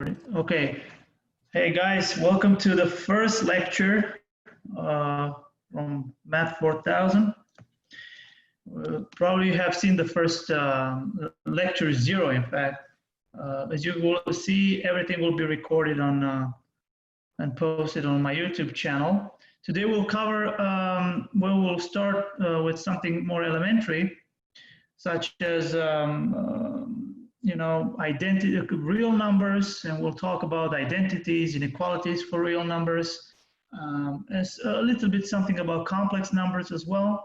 Okay. Hey guys, welcome to the first lecture from Math 4000. Probably have seen the first lecture 0, in fact. As you will see, everything will be recorded on and posted on my YouTube channel. Today we'll cover, we'll start with something more elementary, such as you know, identity, real numbers, and we'll talk about identities, inequalities for real numbers, as a little bit something about complex numbers as well.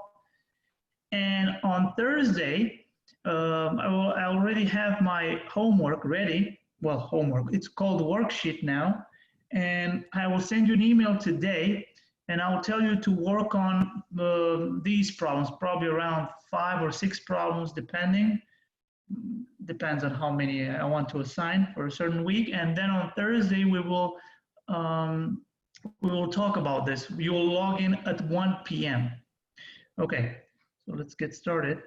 And on Thursday, I already have my homework ready. Well, homework, it's called worksheet now. And I will send you an email today, and I'll tell you to work on these problems, probably around 5 or 6 problems, depends on how many I want to assign for a certain week. And then on Thursday, we will talk about this. You will log in at 1 p.m. Okay, so let's get started.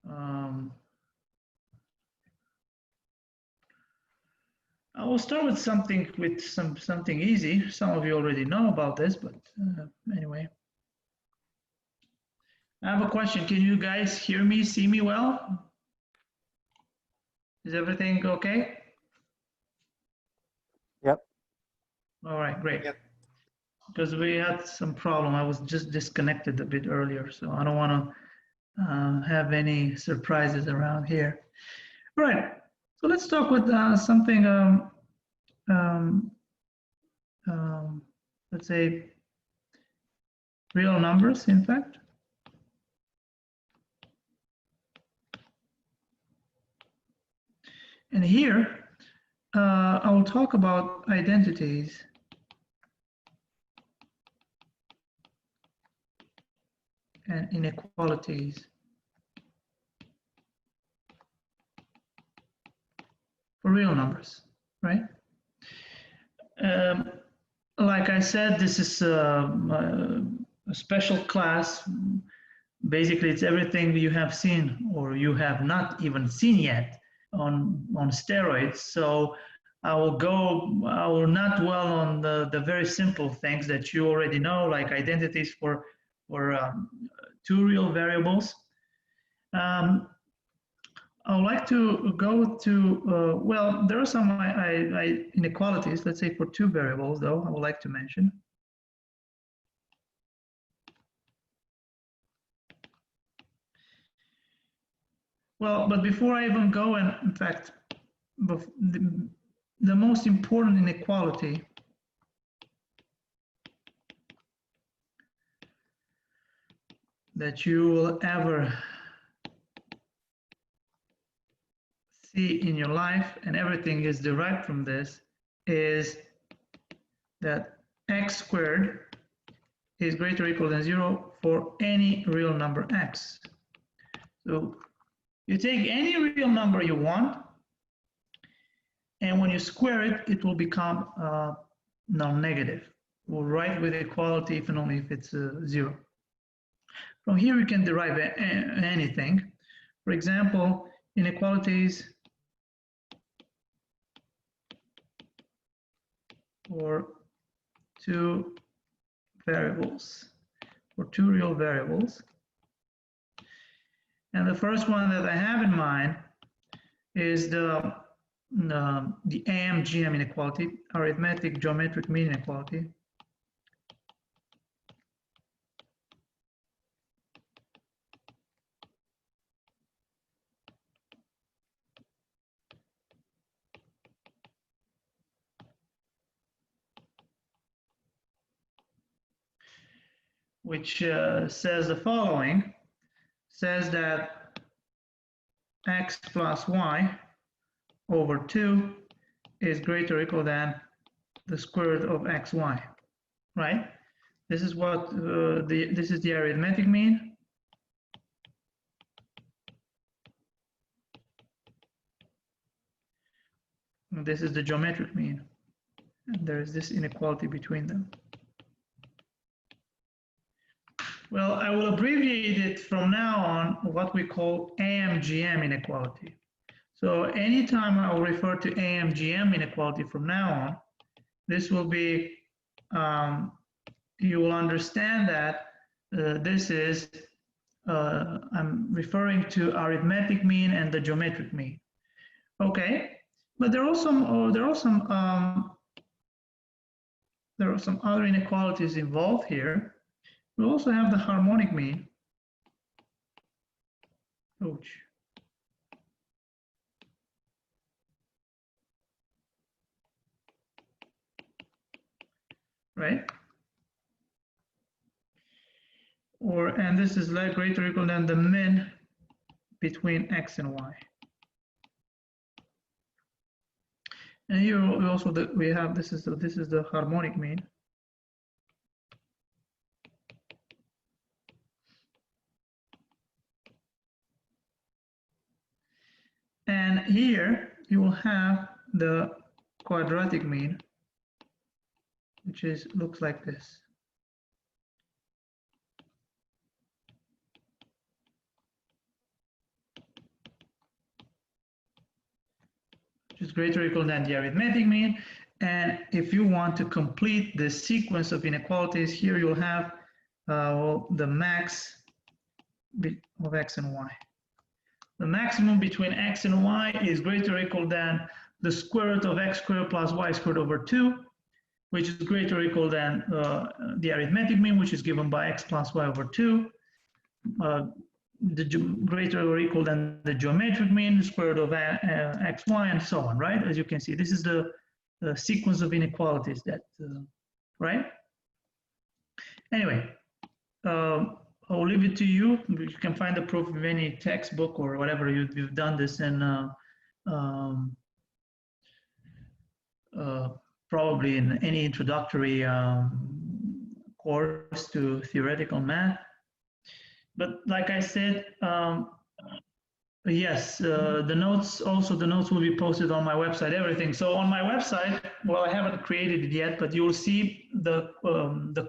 I will start with something easy. Some of you already know about this, but anyway. I have a question. Can you guys hear me, see me well? Is everything okay? Yep. All right, great. Yep. Because we had some problem. I was just disconnected a bit earlier, so I don't want to have any surprises around here. All right, so let's talk with something, let's say, real numbers, in fact. And here, I will talk about identities. And inequalities for real numbers, right? Like I said, this is a special class. Basically, it's everything you have seen or you have not even seen yet on steroids. So I will not dwell on the very simple things that you already know, like identities for 2 real variables. I would like to go to, well, there are some inequalities, let's say for 2 variables, though, I would like to mention. Well, but before I even go, and in fact, the most important inequality that you will ever see in your life, and everything is derived from this, is that x squared is greater or equal than 0 for any real number x. So you take any real number you want, and when you square it, it will become non-negative. We'll write with equality if and only if it's 0. From here, we can derive anything. For example, inequalities for 2 variables, for 2 real variables. And the first one that I have in mind is the Amgm inequality, arithmetic geometric mean inequality. Which says the following, says that x plus y over 2 is greater or equal than the square root of xy, right? This is what this is the arithmetic mean. And this is the geometric mean. And there is this inequality between them. Well, I will abbreviate it from now on what we call Amgm inequality. So anytime I will refer to Amgm inequality from now on, this will be, you will understand that this is, I'm referring to arithmetic mean and the geometric mean. Okay, but there are some other inequalities involved here. We also have the harmonic mean. Ouch. Right? And this is like greater or equal than the min between x and y. And here we also we have this is the harmonic mean. And here you will have the quadratic mean, which looks like this. Which is greater or equal than the arithmetic mean. And if you want to complete the sequence of inequalities, here you'll have the max of x and y. The maximum between x and y is greater or equal than the square root of x squared plus y squared over 2, which is greater or equal than the arithmetic mean, which is given by x plus y over 2. Greater or equal than the geometric mean, square root of x, y, and so on, right? As you can see, this is the sequence of inequalities that, right? Anyway, I'll leave it to you. You can find the proof in any textbook or whatever. You've done this in probably in any introductory course to theoretical math. But like I said, yes, the notes will be posted on my website, everything. So on my website, well, I haven't created it yet, but you'll see the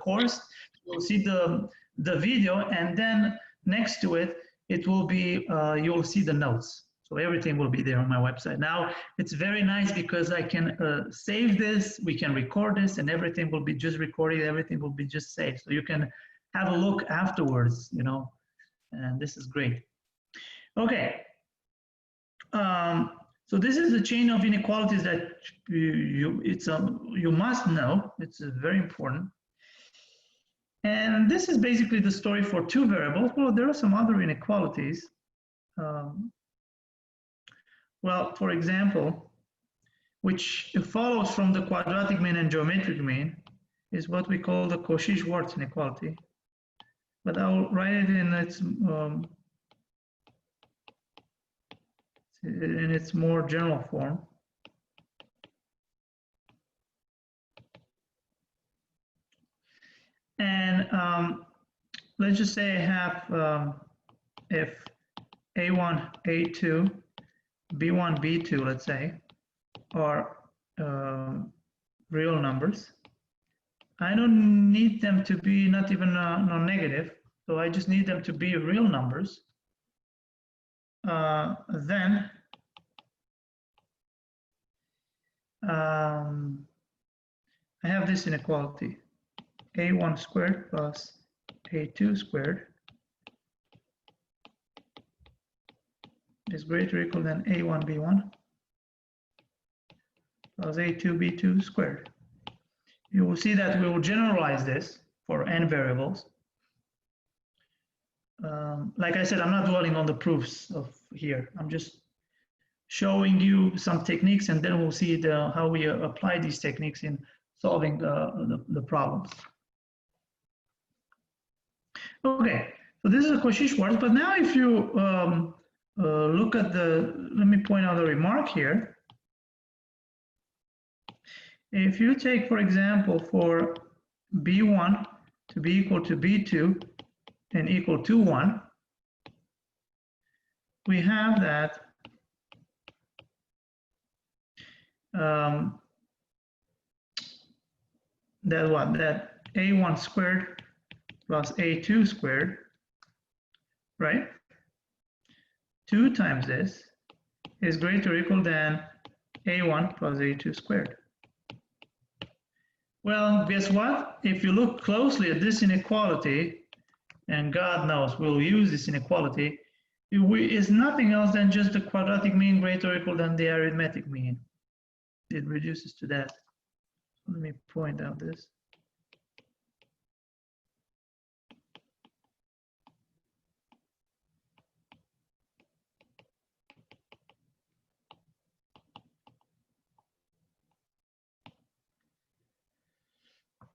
course, you'll see the video, and then next to it, it will be, you'll see the notes. So everything will be there on my website. Now, it's very nice because I can save this, we can record this, and everything will be just recorded, everything will be just saved. So you can have a look afterwards, you know, and this is great. Okay. So this is the chain of inequalities that you must know. It's very important. And this is basically the story for two variables. Well, there are some other inequalities. Well, for example, which follows from the quadratic mean and geometric mean, is what we call the Cauchy-Schwarz inequality. But I'll write it in its more general form. And let's just say I have if A1, A2, B1, B2, let's say, are real numbers. I don't need them to be not even non-negative, so I just need them to be real numbers. Then I have this inequality, A1 squared plus A2 squared is greater or equal than A1 B1 plus A2 B2 squared. You will see that we will generalize this for n variables. Like I said, I'm not dwelling on the proofs of here. I'm just showing you some techniques, and then we'll see how we apply these techniques in solving the problems. Okay, so this is a Cauchy-Schwarz, but now if you look at let me point out a remark here. If you take, for example, for B1 to be equal to B2 and equal to 1, we have that that A1 squared plus A2 squared, right? 2 times this is greater or equal than a1 plus a2 squared. Well, guess what? If you look closely at this inequality, and God knows we'll use this inequality, it's nothing else than just the quadratic mean greater or equal than the arithmetic mean. It reduces to that. Let me point out this.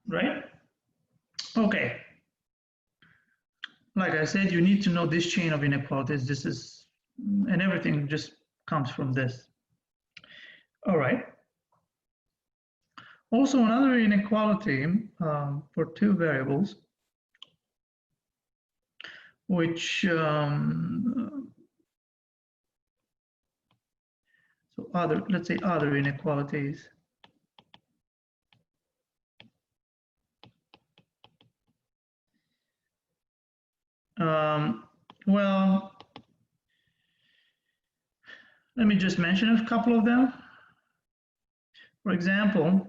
Right? Okay. Like I said, you need to know this chain of inequalities. This is, and everything just comes from this. All right. Also, another inequality for two variables, which so other, let's say other inequalities. Well, let me just mention a couple of them. For example,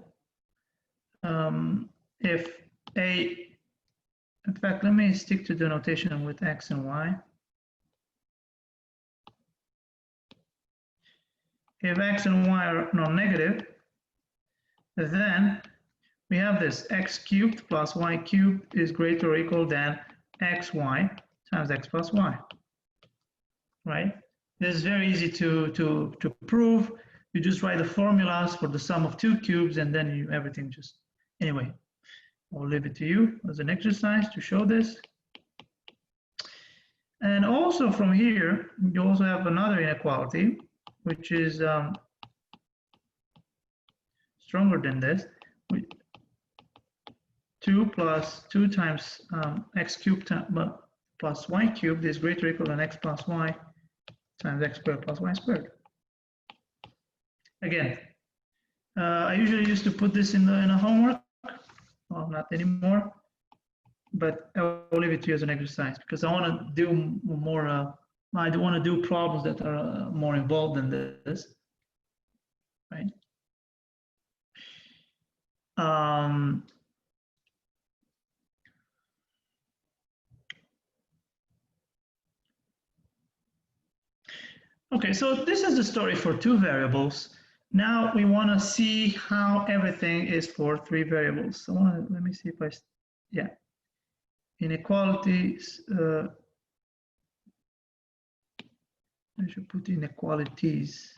if in fact, let me stick to the notation with x and y. If x and y are non-negative, then we have this x cubed plus y cubed is greater or equal than xy times x plus y, right? This is very easy to prove. You just write the formulas for the sum of two cubes and then everything just, anyway, I'll leave it to you as an exercise to show this. And also from here, you also have another inequality, which is stronger than this. 2 plus 2 times x cubed plus y cubed is greater or equal than x plus y times x squared plus y squared. Again, I usually used to put this in a homework. Well, not anymore, but I will leave it to you as an exercise because I want to do more. I do want to do problems that are more involved than this, right? Okay, so this is the story for two variables. Now we want to see how everything is for three variables. So let me see if yeah. Inequalities, I should put inequalities.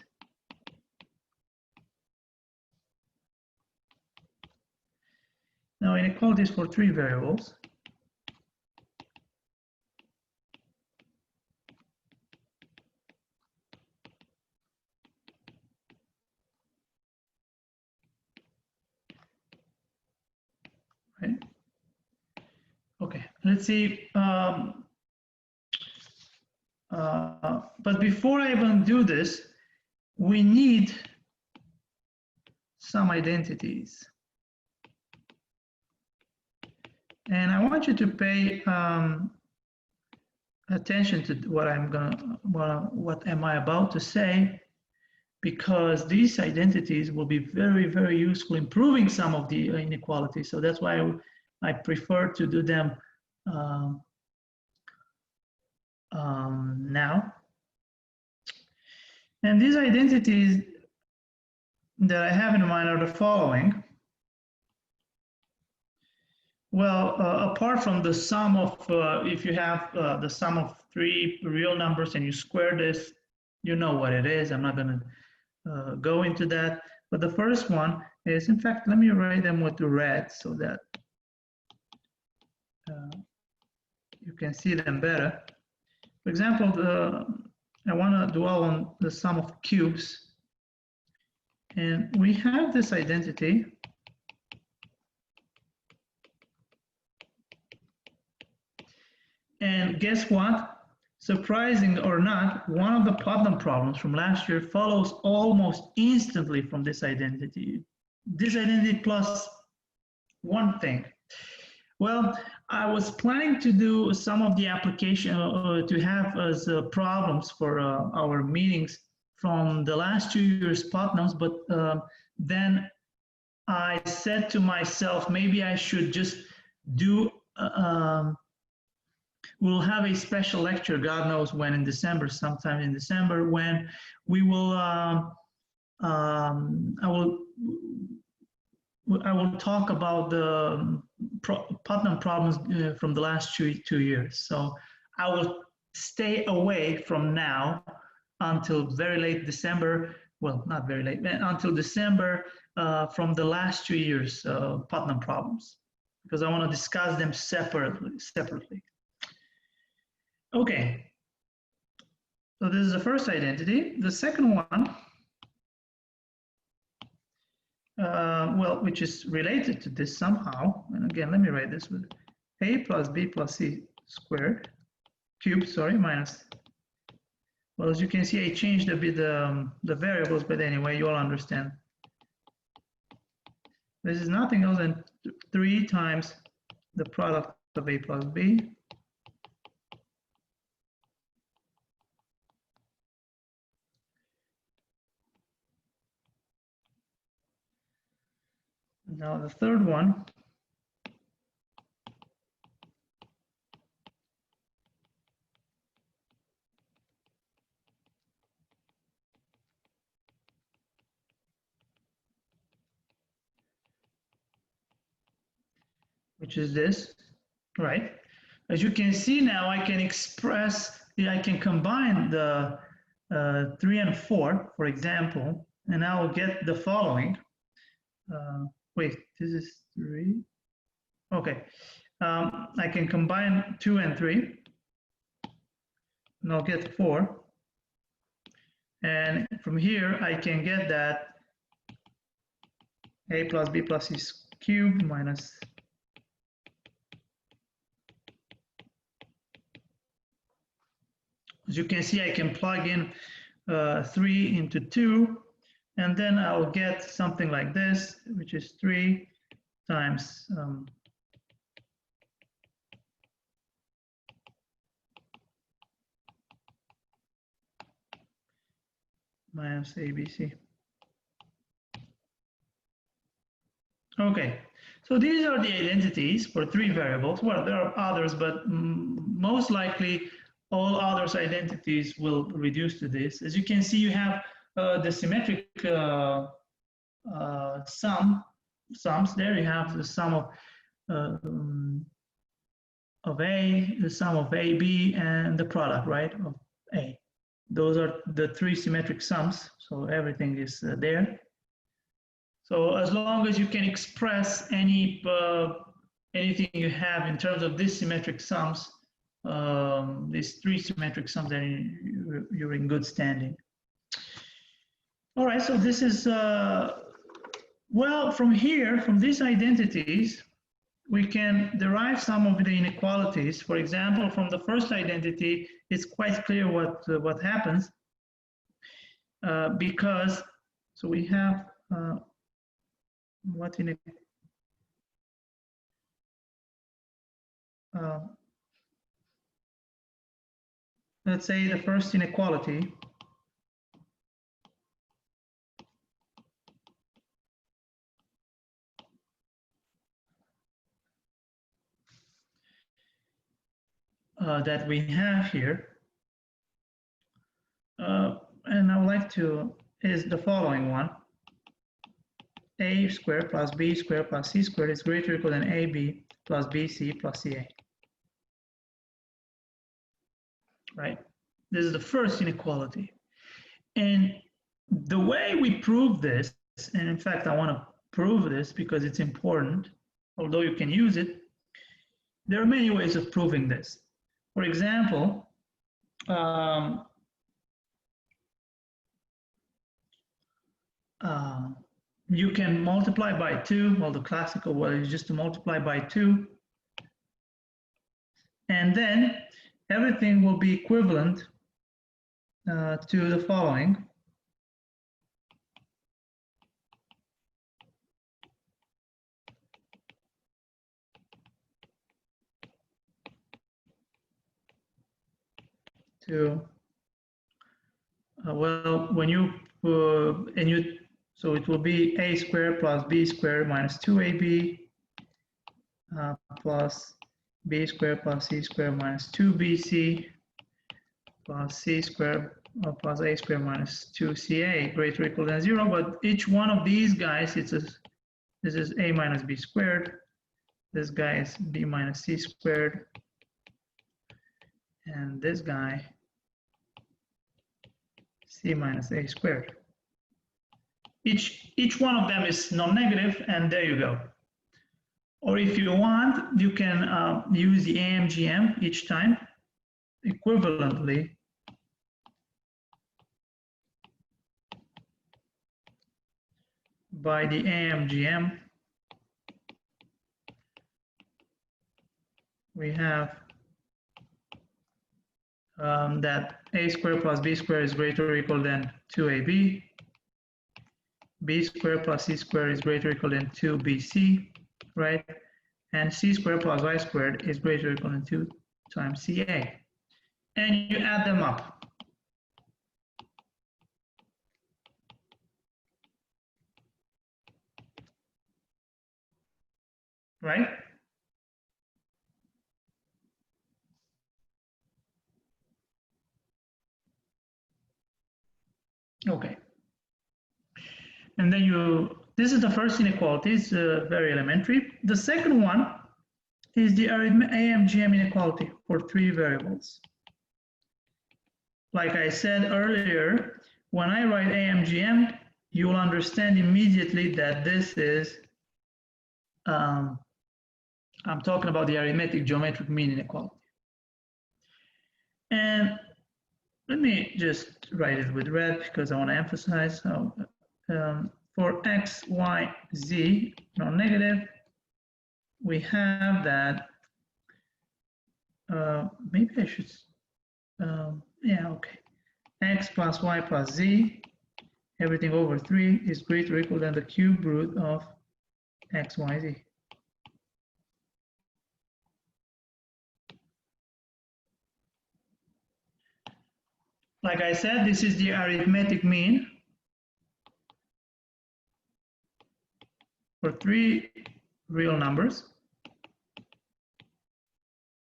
Now inequalities for three variables. Right. Okay, let's see. But before I even do this, we need some identities. And I want you to pay attention to what what am I about to say, because these identities will be very, very useful in proving some of the inequalities. So that's why I prefer to do them now. And these identities that I have in mind are the following. Well, apart from the sum of, if you have the sum of three real numbers and you square this, you know what it is. I'm not going to go into that. But the first one is, in fact, let me write them with the red so that you can see them better. For example, I want to dwell on the sum of cubes. And we have this identity. And guess what? Surprising or not, one of the Putnam problems from last year follows almost instantly from this identity. This identity plus one thing. Well, I was planning to do some of the application to have as problems for our meetings from the last 2 years Putnams, but then I said to myself, maybe I should just do, we'll have a special lecture, God knows when, in December, sometime in December, when we will, I will talk about the Putnam problems from the last two years. So I will stay away from now until very late December. Well, not very late, until December from the last 2 years Putnam problems, because I want to discuss them separately. Okay. So this is the first identity. The second one, well, which is related to this somehow. And again, let me write this with a plus b plus c squared, cubed, sorry, minus. Well, as you can see, I changed a bit the variables, but anyway, you all understand. This is nothing else than 3 times the product of a plus b now the third one, which is this, right? As you can see now, I can express, I can combine the 3 and 4, for example, and I will get the following. Wait, this is 3. Okay, I can combine 2 and 3, and I'll get 4. And from here, I can get that a plus b plus c cubed minus as you can see, I can plug in 3 into 2, and then I'll get something like this, which is 3 times minus ABC. Okay, so these are the identities for 3 variables. Well, there are others, but most likely all others identities will reduce to this. As you can see, you have the symmetric sums. There you have the sum of A, the sum of A, B, and the product, right, of A. Those are the 3 symmetric sums, so everything is there. So as long as you can express anything you have in terms of these symmetric sums, these 3 symmetric sums, then you're in good standing. All right, so this is, well, from here, from these identities, we can derive some of the inequalities. For example, from the first identity, it's quite clear what happens because, so we have what inequality? Let's say the first inequality that we have here, and I would like to, is the following one. A squared plus B squared plus C squared is greater or equal than AB plus BC plus CA. Right? This is the first inequality. And the way we prove this, and in fact, I want to prove this because it's important, although you can use it, there are many ways of proving this. For example, you can multiply by 2. Well, the classical way is just to multiply by 2. And then everything will be equivalent to the following. To well, when you so it will be a squared plus b squared minus 2ab plus b squared plus c squared minus 2bc plus c squared plus a squared minus 2ca greater or equal than 0. But each one of these guys, this is a minus b squared. This guy is b minus c squared. And this guy, c minus a squared. Each one of them is non-negative, and there you go. Or if you want, you can use the Amgm each time equivalently. By the Amgm, we have that a squared plus b squared is greater or equal than 2ab. B squared plus c squared is greater or equal than 2bc, right? And c squared plus y squared is greater or equal than 2 times ca. And you add them up. Right? Okay. And then this is the first inequality, it's very elementary. The second one is the Amgm inequality for 3 variables. Like I said earlier, when I write Amgm, you will understand immediately that this is, I'm talking about the arithmetic geometric mean inequality. And let me just write it with red because I want to emphasize how for x, y, z, non-negative, we have that, maybe I should, yeah, okay. X plus y plus z, everything over 3 is greater or equal than the cube root of x, y, z. Like I said, this is the arithmetic mean for 3 real numbers.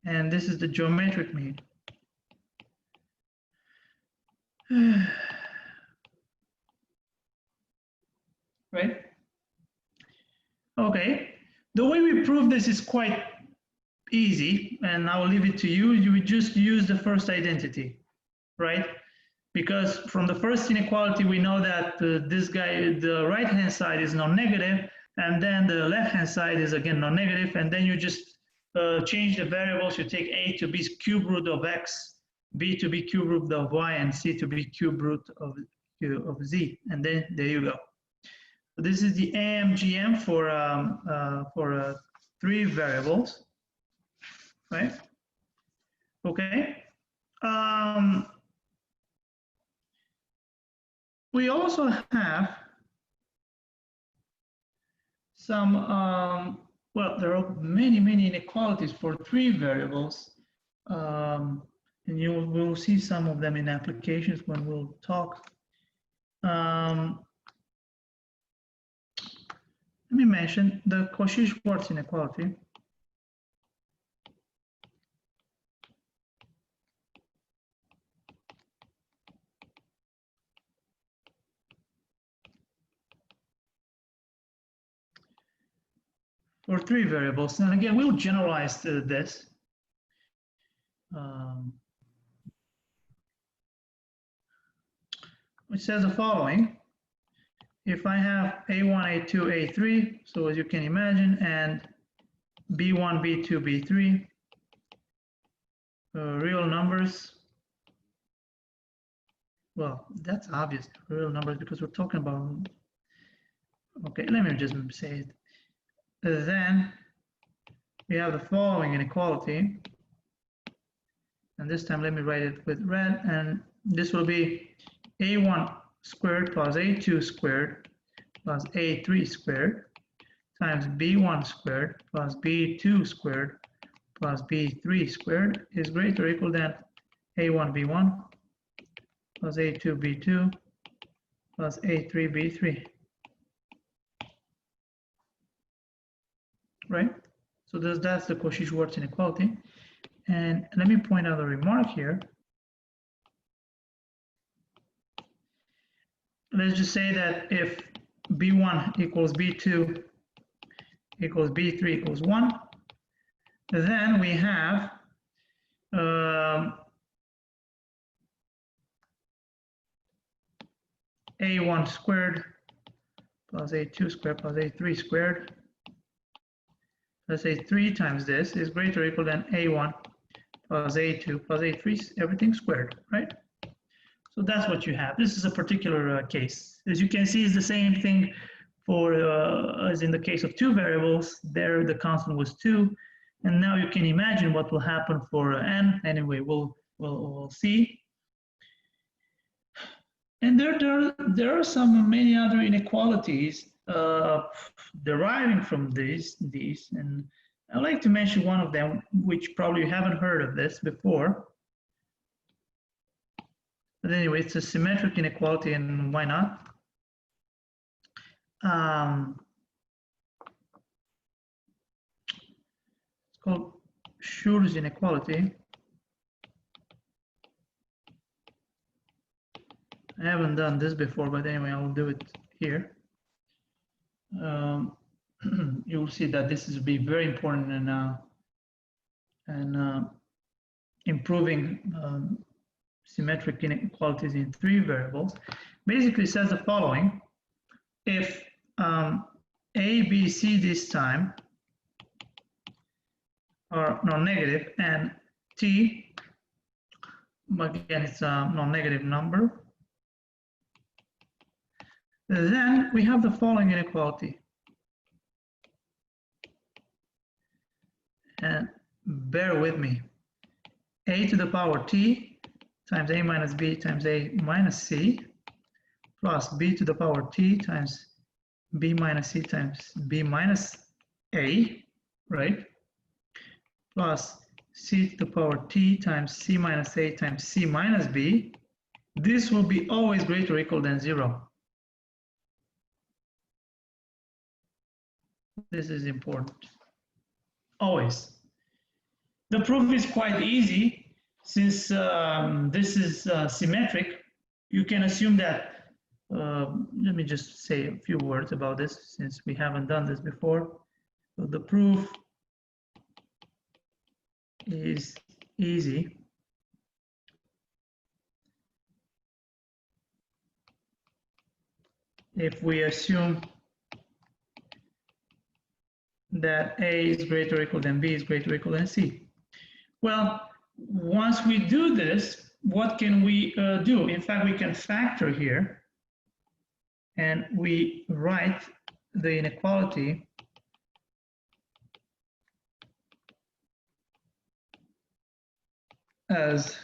And this is the geometric mean. Right? Okay. The way we prove this is quite easy, and I will leave it to you. You would just use the first identity, right? Because from the first inequality, we know that this guy, the right-hand side is non-negative, and then the left-hand side is again non-negative, and then you just change the variables. You take a to be cube root of x, b to be cube root of y, and c to be cube root of z, and then there you go. So this is the Amgm for 3 variables, right? Okay. We also have some, well, there are many inequalities for 3 variables. And we'll see some of them in applications when we'll talk. Let me mention the Cauchy-Schwarz inequality. For 3 variables, and again, we'll generalize this. Which says the following. If I have A1, A2, A3, so as you can imagine, and B1, B2, B3, real numbers, well, that's obvious, real numbers, because we're talking about, okay, let me just say it. Then we have the following inequality, and this time let me write it with red, and this will be A1 squared plus A2 squared plus A3 squared times B1 squared plus B2 squared plus B3 squared is greater or equal than A1 B1 plus A2B2 plus A3B3. Right? So that's the Cauchy-Schwarz inequality. And let me point out a remark here. Let's just say that if B1 equals B2 equals B3 equals 1, then we have A1 squared plus A2 squared plus A3 squared. Let's say 3 times this is greater or equal than A1 plus A2 plus A3, everything squared, right? So that's what you have. This is a particular case. As you can see, it's the same thing for as in the case of two variables. There the constant was 2, and now you can imagine what will happen for n. Anyway, we'll see. And there are many other inequalities deriving from these, and I'd like to mention one of them, which probably you haven't heard of this before. But anyway, it's a symmetric inequality, and why not? It's called Schur's inequality. I haven't done this before, but anyway, I'll do it here. You'll see that this is be very important in improving symmetric inequalities in 3 variables. Basically, it says the following: if A, B, C this time are non-negative, and T, again, it's a non-negative number, then we have the following inequality. And bear with me. A to the power T times A minus B times A minus C plus B to the power T times B minus C times B minus A, right? Plus C to the power T times C minus A times C minus B. This will be always greater or equal than 0. This is important. Always. The proof is quite easy. Since this is symmetric, you can assume that, let me just say a few words about this since we haven't done this before. So the proof is easy. If we assume that A is greater or equal than B is greater or equal than C. Well, once we do this, what can we do? In fact, we can factor here, and we write the inequality as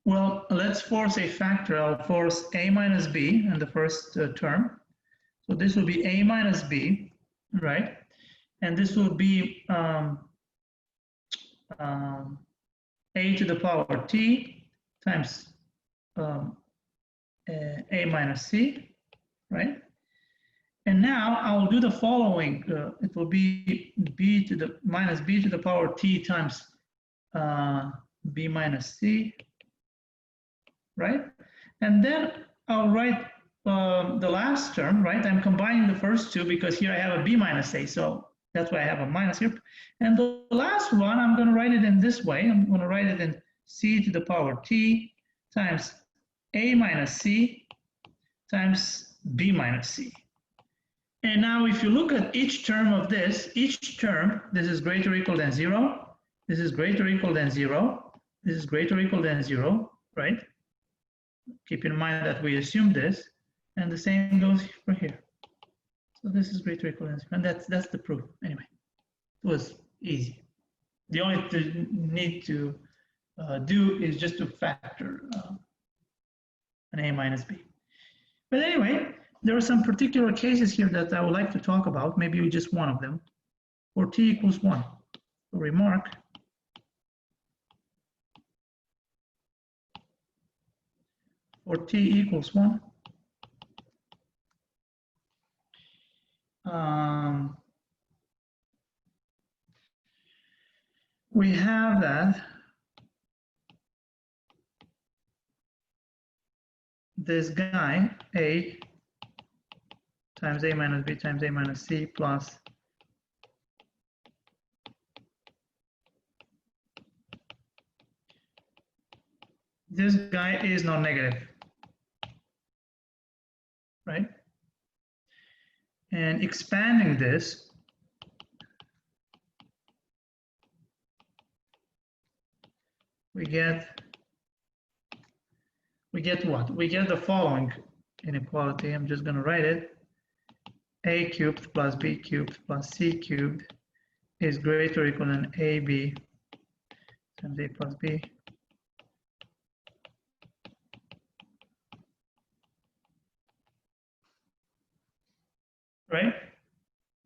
well, let's force a factor. I'll force A minus B in the first term. So this will be A minus B, right? And this will be A to the power T times A minus C, right? And now I'll do the following. It will be B to the minus B to the power T times B minus C, right? And then I'll write the last term, right? I'm combining the first two because here I have a B minus A, so that's why I have a minus here. And the last one, I'm going to write it in this way. I'm going to write it in C to the power T times A minus C times B minus C. And now if you look at each term of this, each term, this is greater or equal than 0, this is greater or equal than 0, this is greater or equal than 0, right? Keep in mind that we assume this, and the same goes for here. So this is greater or equal than 0, and that's the proof. Anyway, it was easy. The only thing you need to do is just to factor an A minus B. But anyway, there are some particular cases here that I would like to talk about, maybe just one of them. For T equals 1, so remark for t equals 1. We have that this guy, a times a minus b times a minus c plus this guy is non-negative, right? And expanding this, we get what? We get the following inequality. I'm just going to write it. A cubed plus b cubed plus c cubed is greater or equal than ab times a plus b. Right?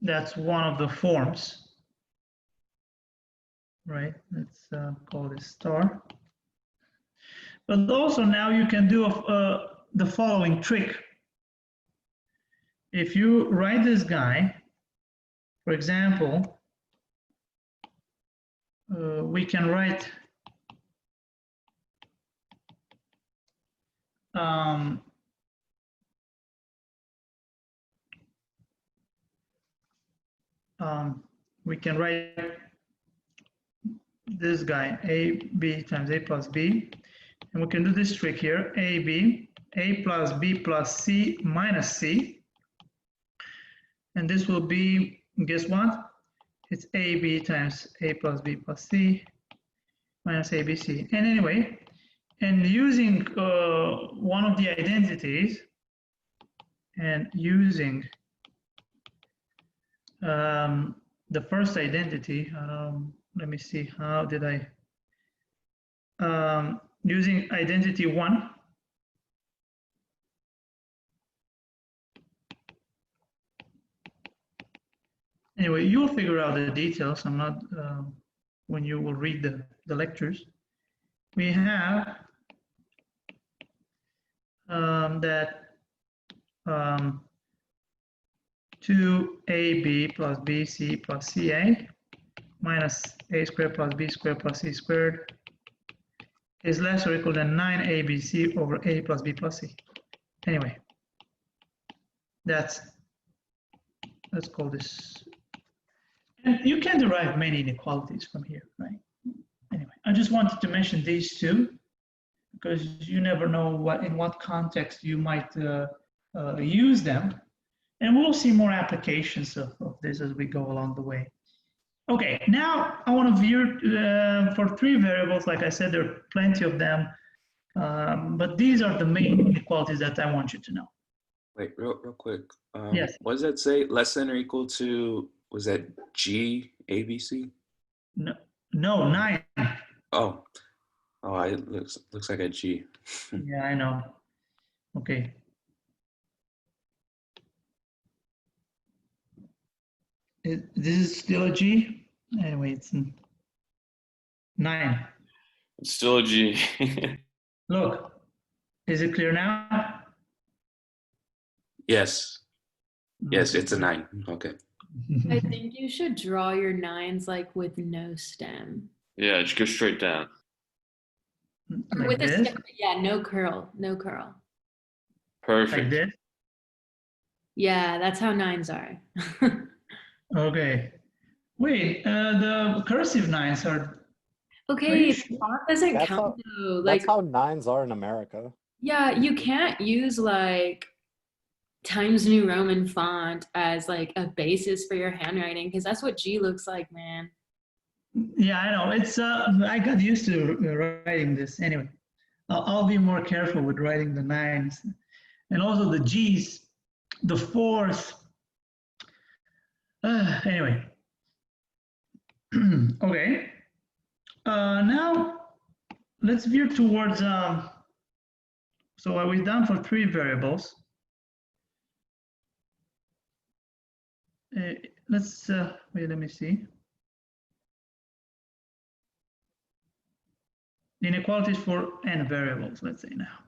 That's one of the forms. Right? Let's call this star. But also now you can do the following trick. If you write this guy, for example, we can write we can write this guy ab times a plus b, and we can do this trick here, a plus b plus c minus c, and this will be, guess what? It's ab times a plus b plus c minus abc. And anyway, and using one of the identities and using the first identity, let me see, how did I, using identity 1, anyway, you'll figure out the details. I'm not, when you will read the lectures. We have that 2ab plus bc plus ca minus a squared plus b squared plus c squared is less or equal than 9abc over a plus b plus c. Anyway, let's call this. And you can derive many inequalities from here, right? Anyway, I just wanted to mention these two because you never know in what context you might use them. And we'll see more applications of this as we go along the way. Okay, now I want to view for 3 variables. Like I said, there are plenty of them, but these are the main inequalities that I want you to know. Wait, real quick. Yes. What does that say? Less than or equal to, was that G, ABC? No, 9. Oh, it looks like a G. Yeah, I know. Okay. This is still a G? Anyway, it's 9. It's still a G. Look, is it clear now? Yes. Yes, it's a 9. Okay. I think you should draw your 9s like with no stem. Yeah, just go straight down. Like with this? a stem, yeah, no curl, no curl. Perfect. Like this? Yeah, that's how 9s are. Okay. Wait, the cursive 9s are. Okay, Sure? font doesn't count though. Like, that's how 9s are in America. yeah, you can't use like Times New Roman font as like a basis for your handwriting because that's what G looks like, man. Yeah, I know. It's I got used to writing this. Anyway, I'll be more careful with writing the 9s, and also the G's, the 4s. Anyway, okay. Now let's veer towards. So what we've done for 3 variables. Let's wait. Let me see. Inequalities for n variables, let's say now.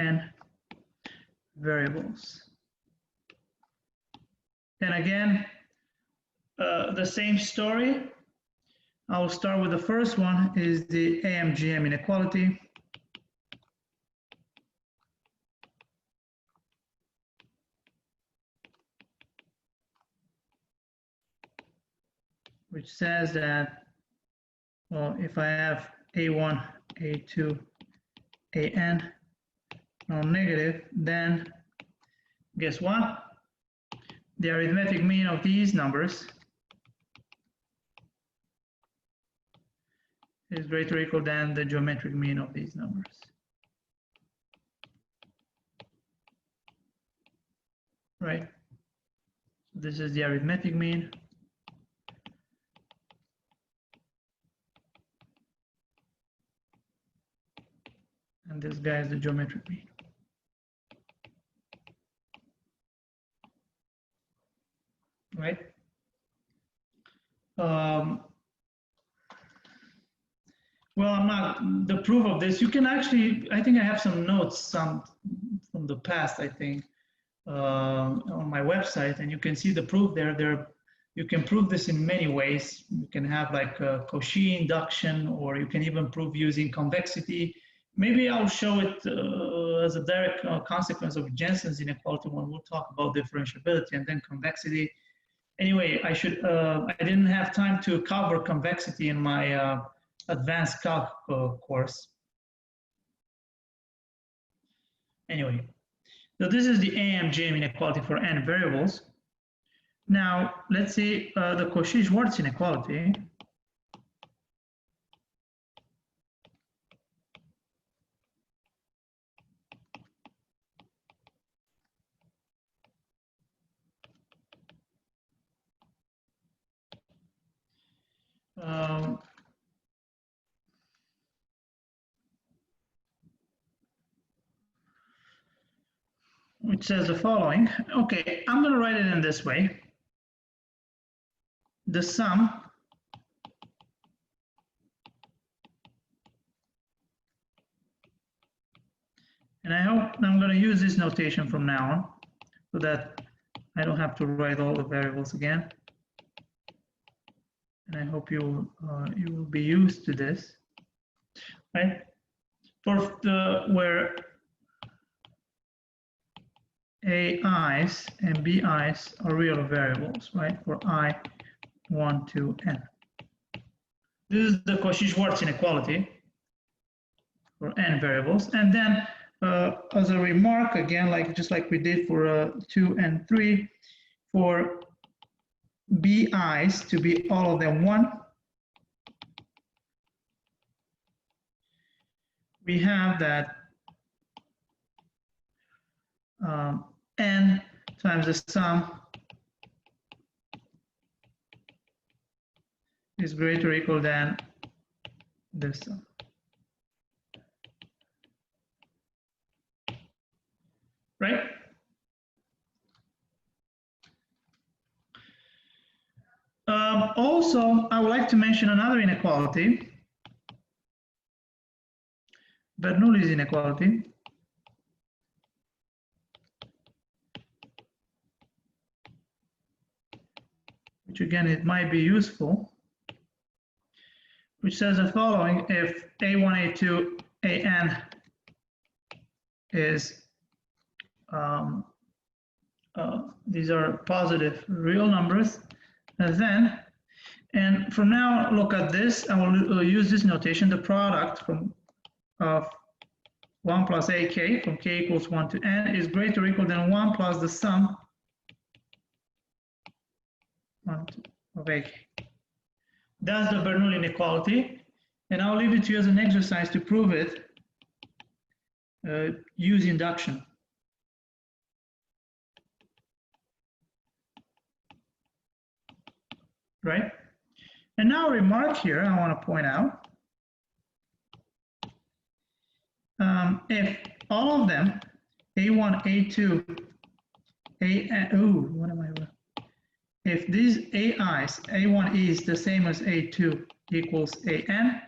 n variables. And again, the same story. I'll start with the first one, is the Amgm inequality. Which says that, well, if I have A1, A2, AN non-negative, then guess what? The arithmetic mean of these numbers is greater or equal than the geometric mean of these numbers. Right? This is the arithmetic mean. And this guy is the geometric mean. Right? Well, I'm not, the proof of this, you can actually, I think I have some notes, some from the past, I think, on my website, and you can see the proof there. You can prove this in many ways. You can have like a Cauchy induction, or you can even prove using convexity. Maybe I'll show it as a direct consequence of Jensen's inequality when we'll talk about differentiability and then convexity. Anyway, I didn't have time to cover convexity in my advanced calc course. Anyway, so this is the Amgm inequality for n variables. Now, let's see the Cauchy-Schwarz inequality. Which says the following. Okay, I'm going to write it in this way. The sum and I hope I'm going to use this notation from now on so that I don't have to write all the variables again. And I hope you will be used to this, right? For the where AI's and BI's are real variables, right? For I, 1, 2, n. This is the Cauchy-Schwarz inequality for n variables. And then as a remark, again, just like we did for 2 and 3, for BI's to be all of them 1, we have that n times the sum is greater or equal than this sum. Right? Also, I would like to mention another inequality, Bernoulli's inequality. Which again, it might be useful, which says the following: if A1, A2, AN is, these are positive real numbers, and from now, look at this, I will use this notation, the product of 1 plus AK from k equals 1 to n is greater or equal than 1 plus the sum of AK. That's the Bernoulli inequality, and I'll leave it to you as an exercise to prove it. Use induction. Right? And now a remark here I want to point out. If all of them, A1, A2, what am I doing? If these AI's, A1 is the same as A2 equals AN,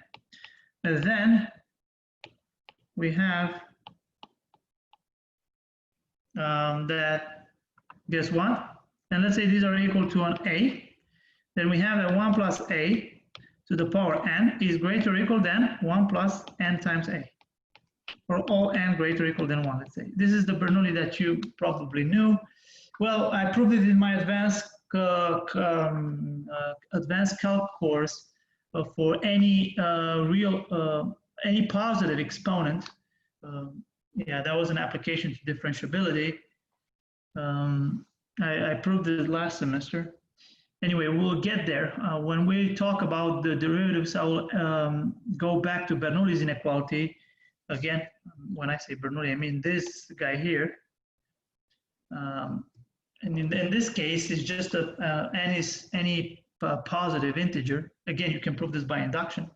then we have that, guess what? And let's say these are equal to an a, then we have a 1 plus a to the power n is greater or equal than 1 plus n times a, or all n greater or equal than 1, let's say. This is the Bernoulli that you probably knew. Well, I proved it in my advanced calc course for any any positive exponent. Yeah, that was an application to differentiability. I proved it last semester. Anyway, we'll get there. When we talk about the derivatives, I'll go back to Bernoulli's inequality. Again, when I say Bernoulli, I mean this guy here. And in this case, it's just n is any positive integer. Again, you can prove this by induction.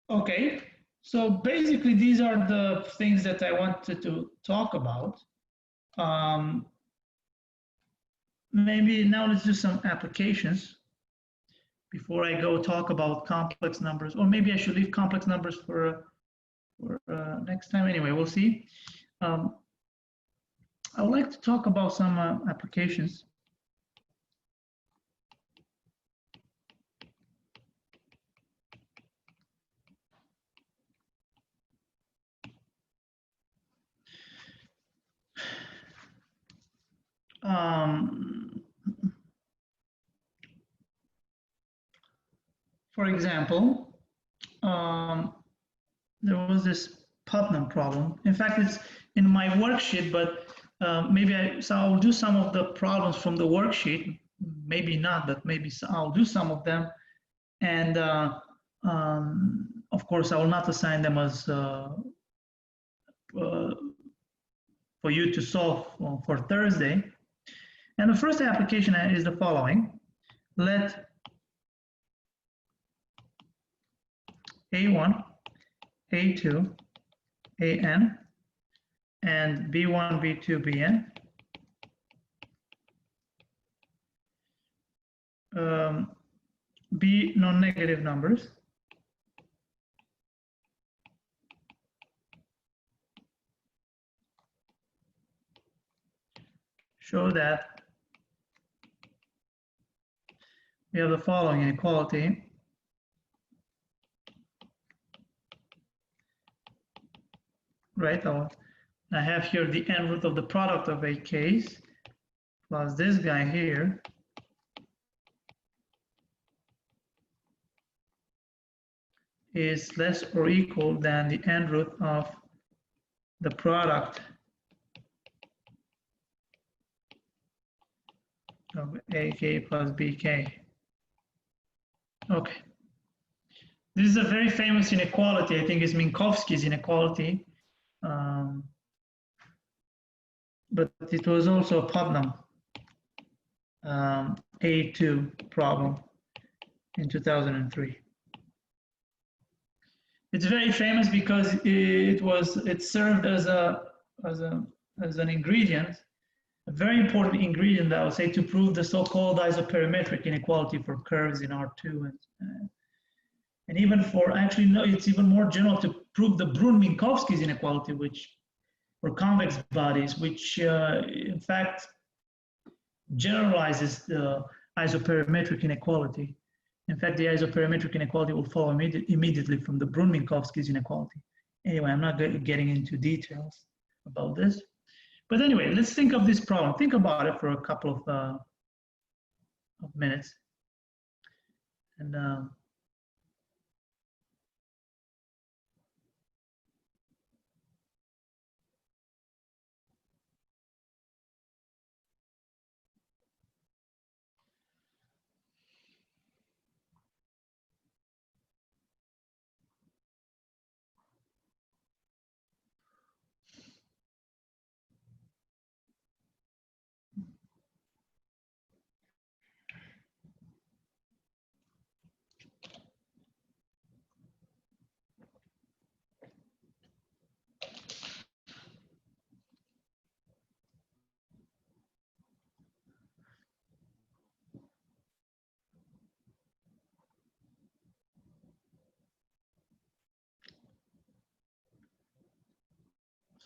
Okay, so basically these are the things that I wanted to talk about. Maybe now let's do some applications before I go talk about complex numbers, or maybe I should leave complex numbers for next time. Anyway, we'll see. I would like to talk about some applications. For example, there was this Putnam problem. In fact, it's in my worksheet, but maybe I'll do some of the problems from the worksheet. Maybe not, but maybe I'll do some of them. And of course, I will not assign them as for you to solve for Thursday. And the first application is the following. Let A1, A2, AN, and B1, B2, BN be non-negative numbers. Show that we have the following inequality. Right, I have here the n root of the product of a case plus this guy here is less or equal than the n root of the product of AK plus BK. Okay. This is a very famous inequality. I think it's Minkowski's inequality. But it was also a Putnam A2 problem in 2003. It's very famous because it served as an ingredient, a very important ingredient, I would say, to prove the so-called isoperimetric inequality for curves in R2 and even for, actually no, it's even more general to prove the Brun-Minkowski's inequality, which for convex bodies, which in fact generalizes the isoperimetric inequality. In fact, the isoperimetric inequality will follow immediately from the Brun-Minkowski's inequality. Anyway, I'm not getting into details about this. But anyway, let's think of this problem. Think about it for a couple of minutes. And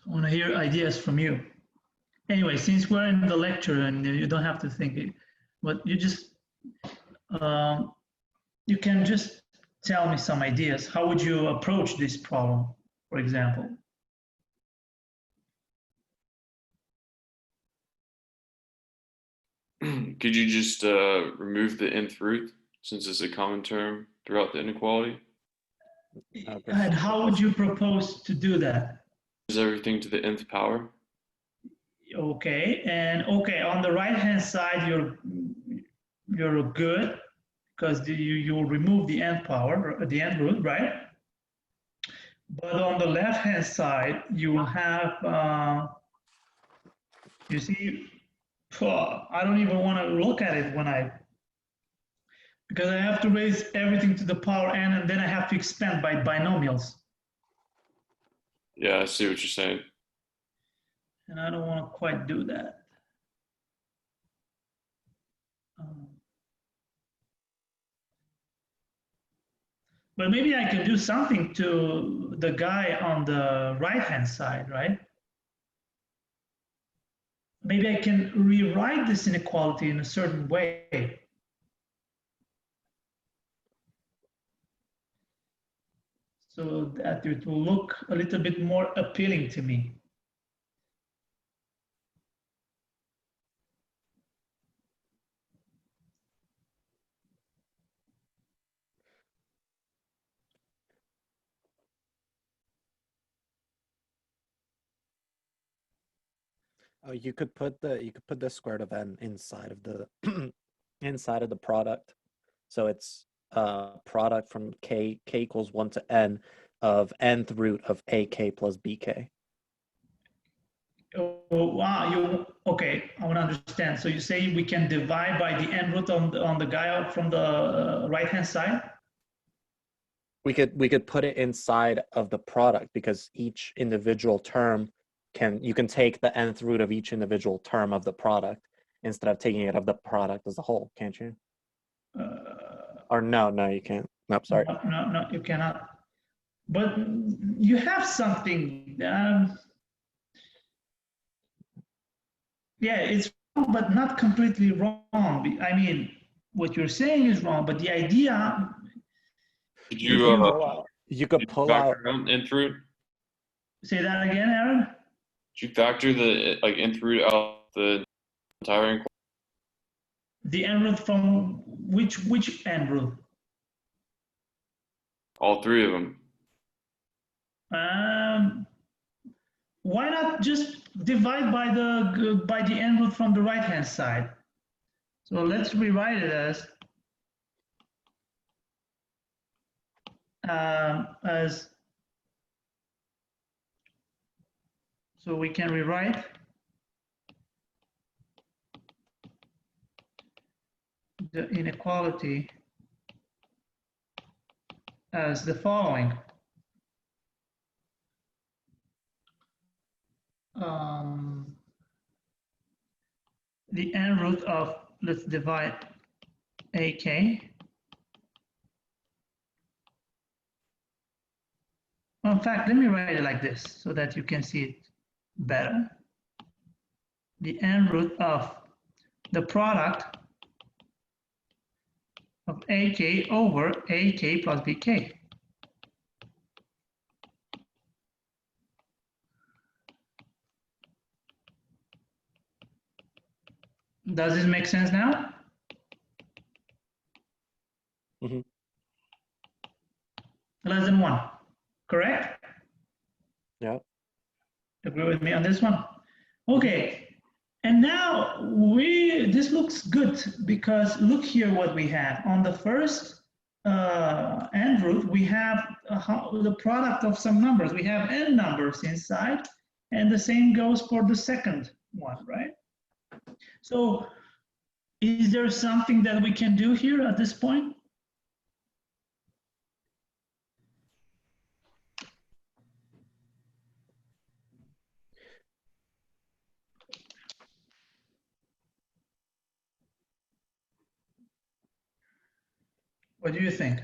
I want to hear ideas from you. Anyway, since we're in the lecture and you don't have to think it, but you just, you can just tell me some ideas. How would you approach this problem, for example? Could you just remove the nth root since it's a common term throughout the inequality? And how would you propose to do that? Is everything to the nth power? Okay, and okay, on the right hand side, you're good because you will remove the nth power, the nth root, right? But on the left hand side, you will have, you see, I don't even want to look at it because I have to raise everything to the power n and then I have to expand by binomials. Yeah, I see what you're saying. And I don't want to quite do that. But maybe I can do something to the guy on the right-hand side, right? Maybe I can rewrite this inequality in a certain way. So that it will look a little bit more appealing to me. Oh, you could put the square root of n inside of the inside of the product. So it's product from k equals 1 to n of nth root of ak plus bk. Oh, wow, okay, I want to understand. So you say we can divide by the n root on the guy from the right-hand side? We could put it inside of the product because each individual term you can take the nth root of each individual term of the product instead of taking it of the product as a whole, can't you? Or no, you can't. Nope, sorry. No, you cannot. But you have something. Yeah, it's wrong, but not completely wrong. I mean, what you're saying is wrong, but the idea. Could You could pull out nth root? Say that again, Aaron. Should you factor the nth root out of the entire inequality? The n root from which n root? All three of them. Why not just divide by the n root from the right hand side? So let's rewrite it as so we can rewrite the inequality as the following. The n root of, let's divide ak. Well, in fact, let me write it like this so that you can see it better. The n root of the product of ak over ak plus bk. Does this make sense now? Mm-hmm. Less than 1, correct? Yeah. Agree with me on this one? Okay, and now this looks good because look here what we have. On the first n root, we have the product of some numbers. We have n numbers inside, and the same goes for the second one, right? So is there something that we can do here at this point? What do you think?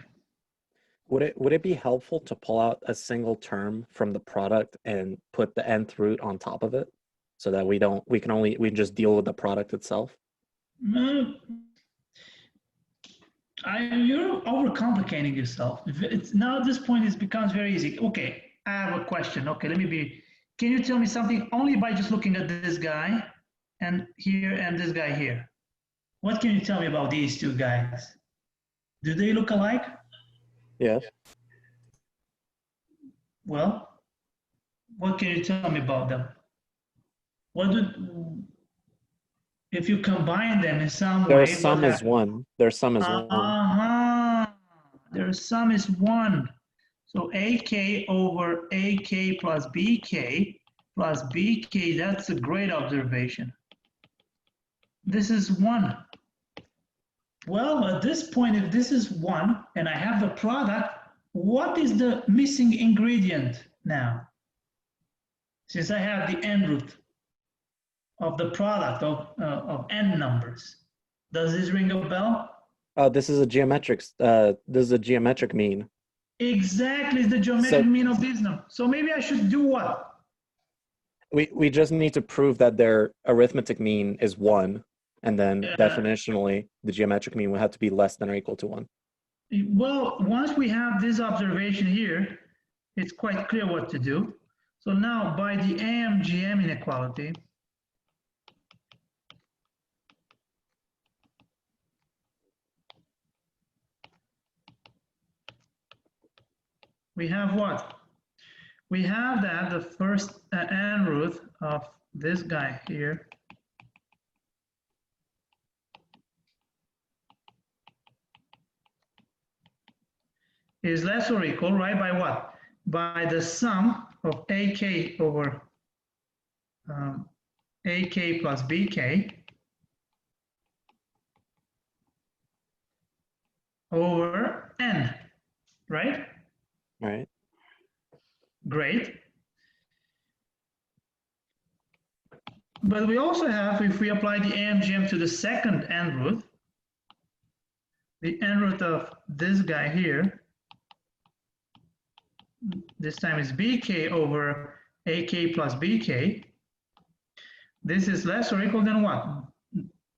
Would it be helpful to pull out a single term from the product and put the nth root on top of it, so that we can just deal with the product itself? You're overcomplicating yourself. It's now at this point it becomes very easy. Okay, I have a question. Okay, can you tell me something only by just looking at this guy and here and this guy here? What can you tell me about these two guys? Do they look alike? Yes. Well, what can you tell me about them? If you combine them in some way, Their sum is 1. Their sum is 1. Their sum is 1. So AK over AK plus BK, that's a great observation. This is 1. Well, at this point, if this is 1 and I have the product, what is the missing ingredient now? Since I have the n root of the product of n numbers. Does this ring a bell? This is a geometric mean. Exactly, it's the geometric mean of these numbers. So maybe I should do what? We just need to prove that their arithmetic mean is 1, and then definitionally the geometric mean will have to be less than or equal to 1. Well, once we have this observation here, it's quite clear what to do. So now by the Amgm inequality, we have what? We have that the first n root of this guy here is less or equal, right, by what? By the sum of AK over AK plus BK over n, right? Right. Great. But we also have, if we apply the Amgm to the second n root, the n root of this guy here, this time is BK over AK plus BK. This is less or equal than what?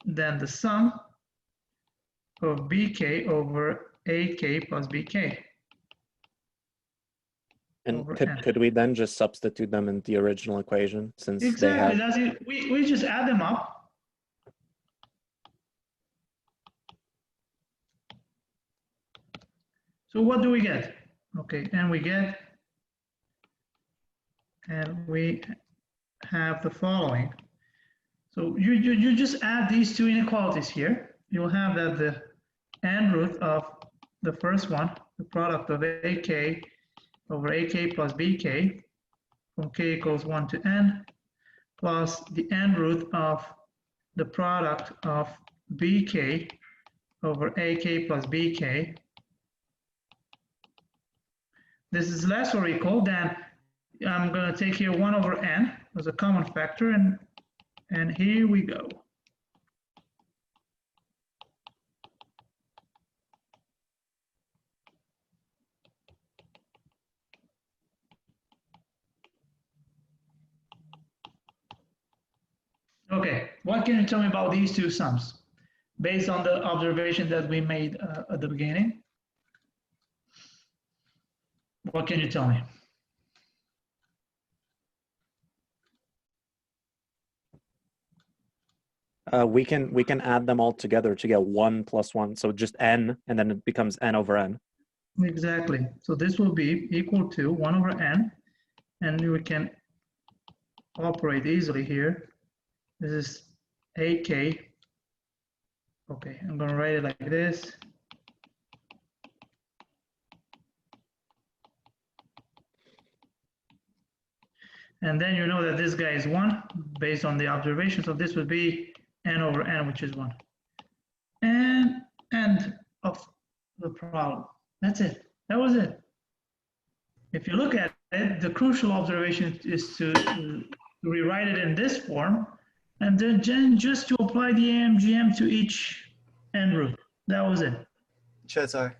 Than the sum of BK over AK plus BK. And could we then just substitute them in the original equation, since exactly, they have... that's it. We just add them up. So what do we get? Okay, and we have the following. So you just add these two inequalities here. You'll have that the n root of the first one, the product of AK over AK plus BK from k equals 1 to n, plus the n root of the product of BK over AK plus BK. This is less or equal than, I'm going to take here 1 over n as a common factor, and here we go. Okay, what can you tell me about these two sums based on the observation that we made at the beginning? What can you tell me? We can add them all together to get 1 plus 1, so just n, and then it becomes n over n. Exactly. So this will be equal to 1 over n, and we can operate easily here. This is AK. Okay, I'm going to write it like this. And then you know that this guy is 1 based on the observation. So this would be n over n, which is 1. And end of the problem. That's it. That was it. If you look at it, the crucial observation is to rewrite it in this form, and then just to apply the Amgm to each n root. That was it. Cezar,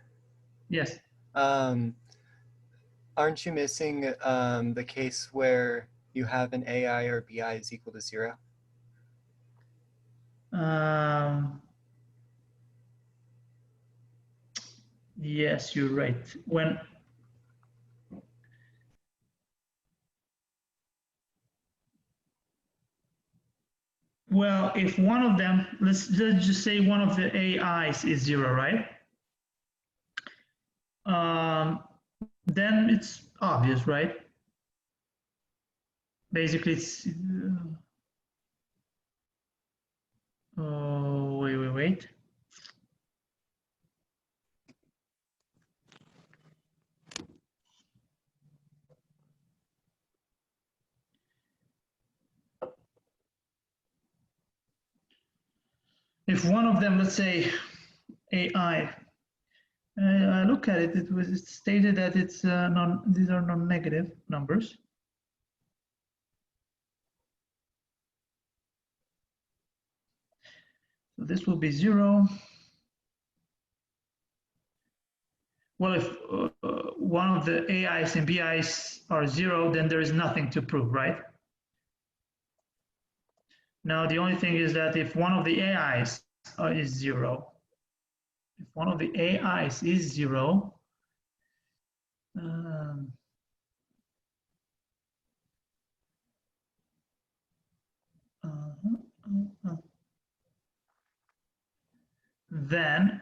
Yes. Aren't you missing the case where you have an AI or BI is equal to 0? Yes, you're right. Well, if one of them, let's just say one of the AIs is 0, right? Then it's obvious, right? Basically, it's. Oh, wait. If one of them, let's say AI, I look at it, it was stated that it's these are non-negative numbers. So this will be 0. Well, if one of the AIs and BIs are 0, then there is nothing to prove, right? Now, the only thing is that if one of the AIs is 0, if one of the AIs is 0, then,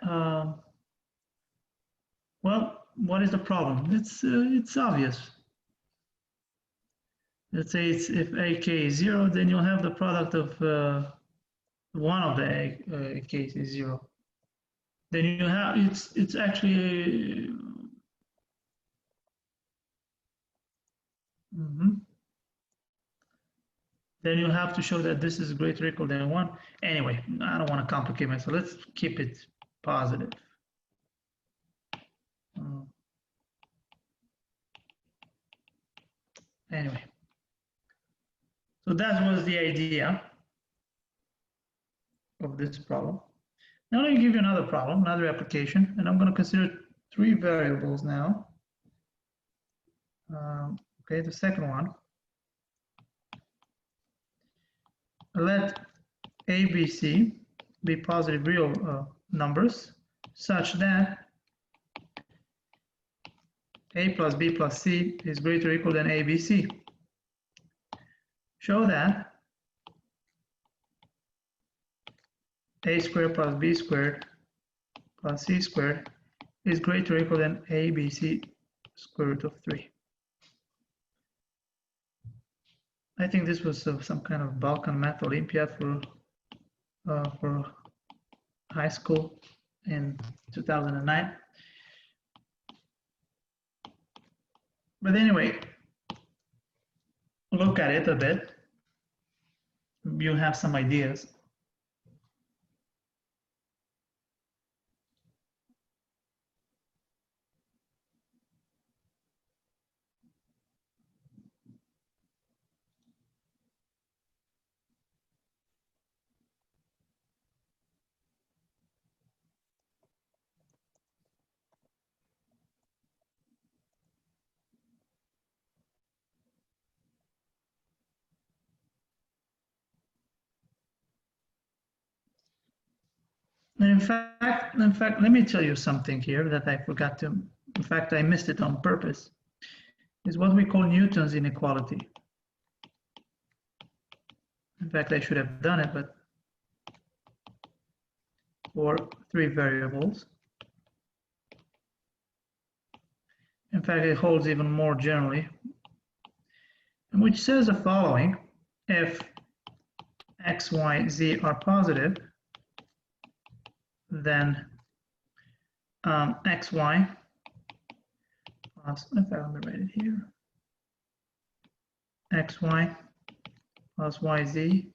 well, what is the problem? It's obvious. Let's say if AK is 0, then you'll have the product of one of the AKs is 0. Then you have it's actually then you have to show that this is greater or equal than 1. Anyway, I don't want to complicate myself. Let's keep it positive. Anyway, so that was the idea of this problem. Now let me give you another problem, another application, and I'm going to consider 3 variables now. Okay, the second one. Let A, B, C be positive real numbers such that A plus B plus C is greater or equal than A, B, C. Show that A squared plus B squared plus C squared is greater or equal than A, B, C square root of 3. I think this was some kind of Balkan Math Olympiad for high school in 2009. But anyway, look at it a bit. You have some ideas. And in fact, let me tell you something here that I forgot to, in fact, I missed it on purpose, is what we call Newton's inequality. In fact, I should have done it, but for 3 variables. In fact, it holds even more generally, and which says the following: if x, y, z are positive, then xy plus, if I want to write it here, xy plus yz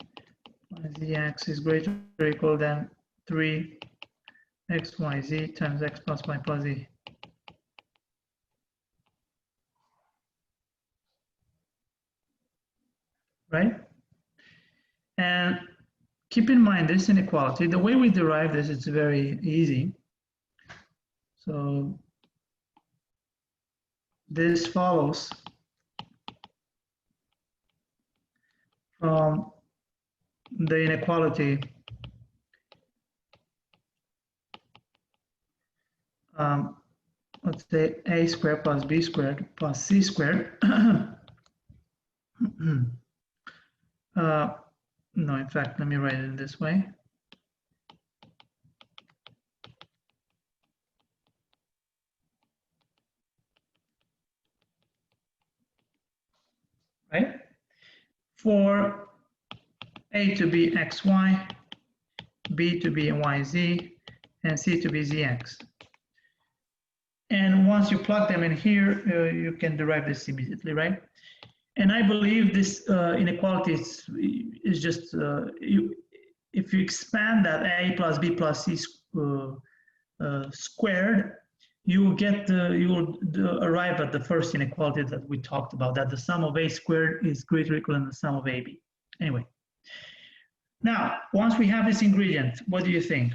plus zx is greater or equal than 3 xyz times x plus y plus z. Right? And keep in mind this inequality, the way we derive this, it's very easy. So this follows from the inequality let's say a squared plus b squared plus c squared. No, in fact, let me write it in this way. Right? For a to be xy, b to be yz, and c to be zx. And once you plug them in here, you can derive this immediately, right? And I believe this inequality is just, if you expand that a plus b plus c squared, you will get you will arrive at the first inequality that we talked about, that the sum of a squared is greater or equal than the sum of ab. Anyway, now once we have this ingredient, what do you think?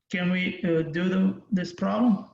Can we do this problem?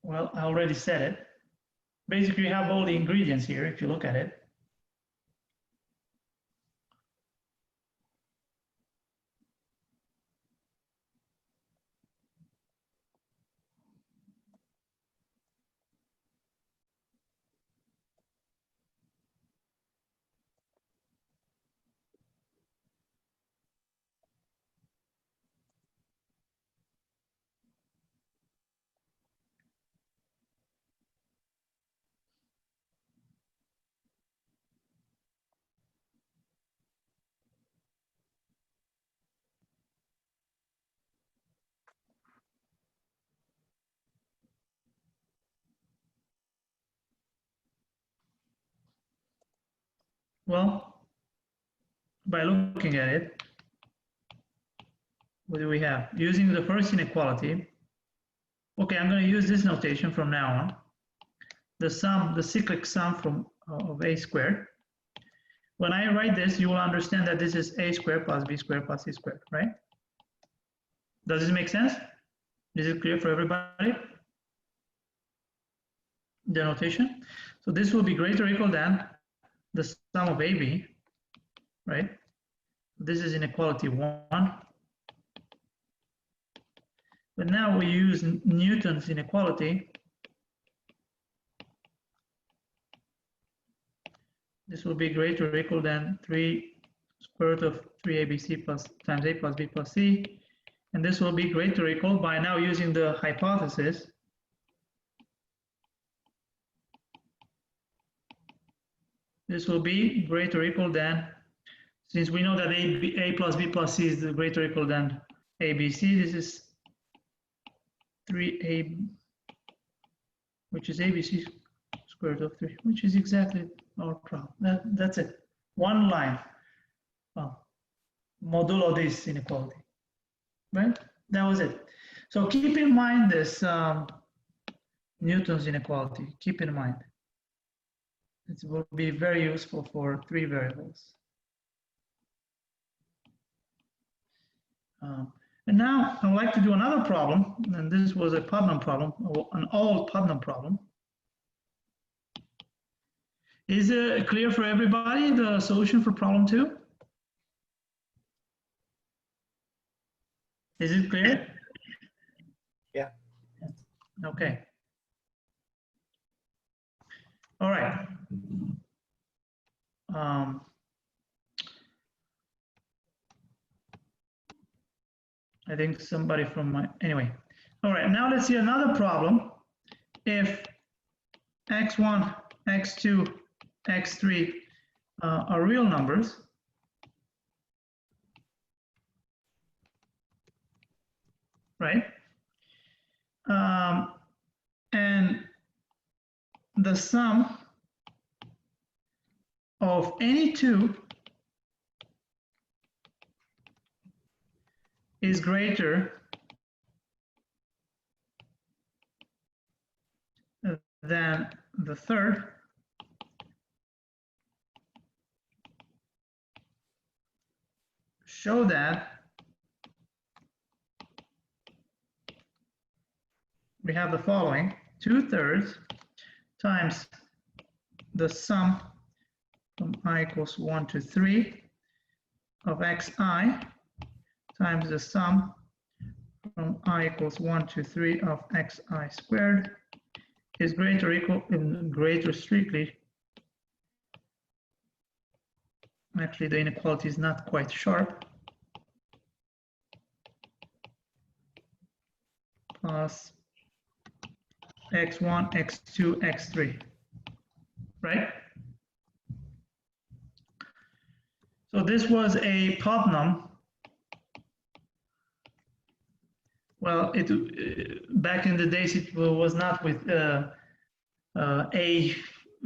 Well, I already said it. Basically, you have all the ingredients here, if you look at it. Well, by looking at it, what do we have? Using the first inequality, okay, I'm going to use this notation from now on. The sum, the cyclic sum of a squared. When I write this, you will understand that this is a squared plus b squared plus c squared, right? Does this make sense? Is it clear for everybody? The notation. So this will be greater or equal than the sum of AB, right? This is inequality 1. But now we use Newton's inequality. This will be greater or equal than 3 square root of 3abc plus times a plus b plus c. And this will be greater or equal by now using the hypothesis. This will be greater or equal than, since we know that a plus b plus c is greater or equal than abc, this is 3a, which is abc square root of 3, which is exactly our problem. That's it. One line. Modulo this inequality. Right? That was it. So keep in mind this Newton's inequality. Keep in mind. It will be very useful for 3 variables. And now I'd like to do another problem, and this was a Putnam problem, an old Putnam problem. Is it clear for everybody, the solution for problem 2? Is it clear? Yeah. Okay. All right. I think somebody from my, anyway. All right, now let's see another problem. If x1, x2, x3 are real numbers, right? the sum of any two is greater than the third, show that we have the following: 2/3 times the sum from I equals 1 to 3 of xi times the sum from I equals 1 to 3 of xi squared is greater or equal, greater strictly. Actually, the inequality is not quite sharp. Plus x1, x2, x3, right? So this was a Putnam. Well, back in the days it was not with A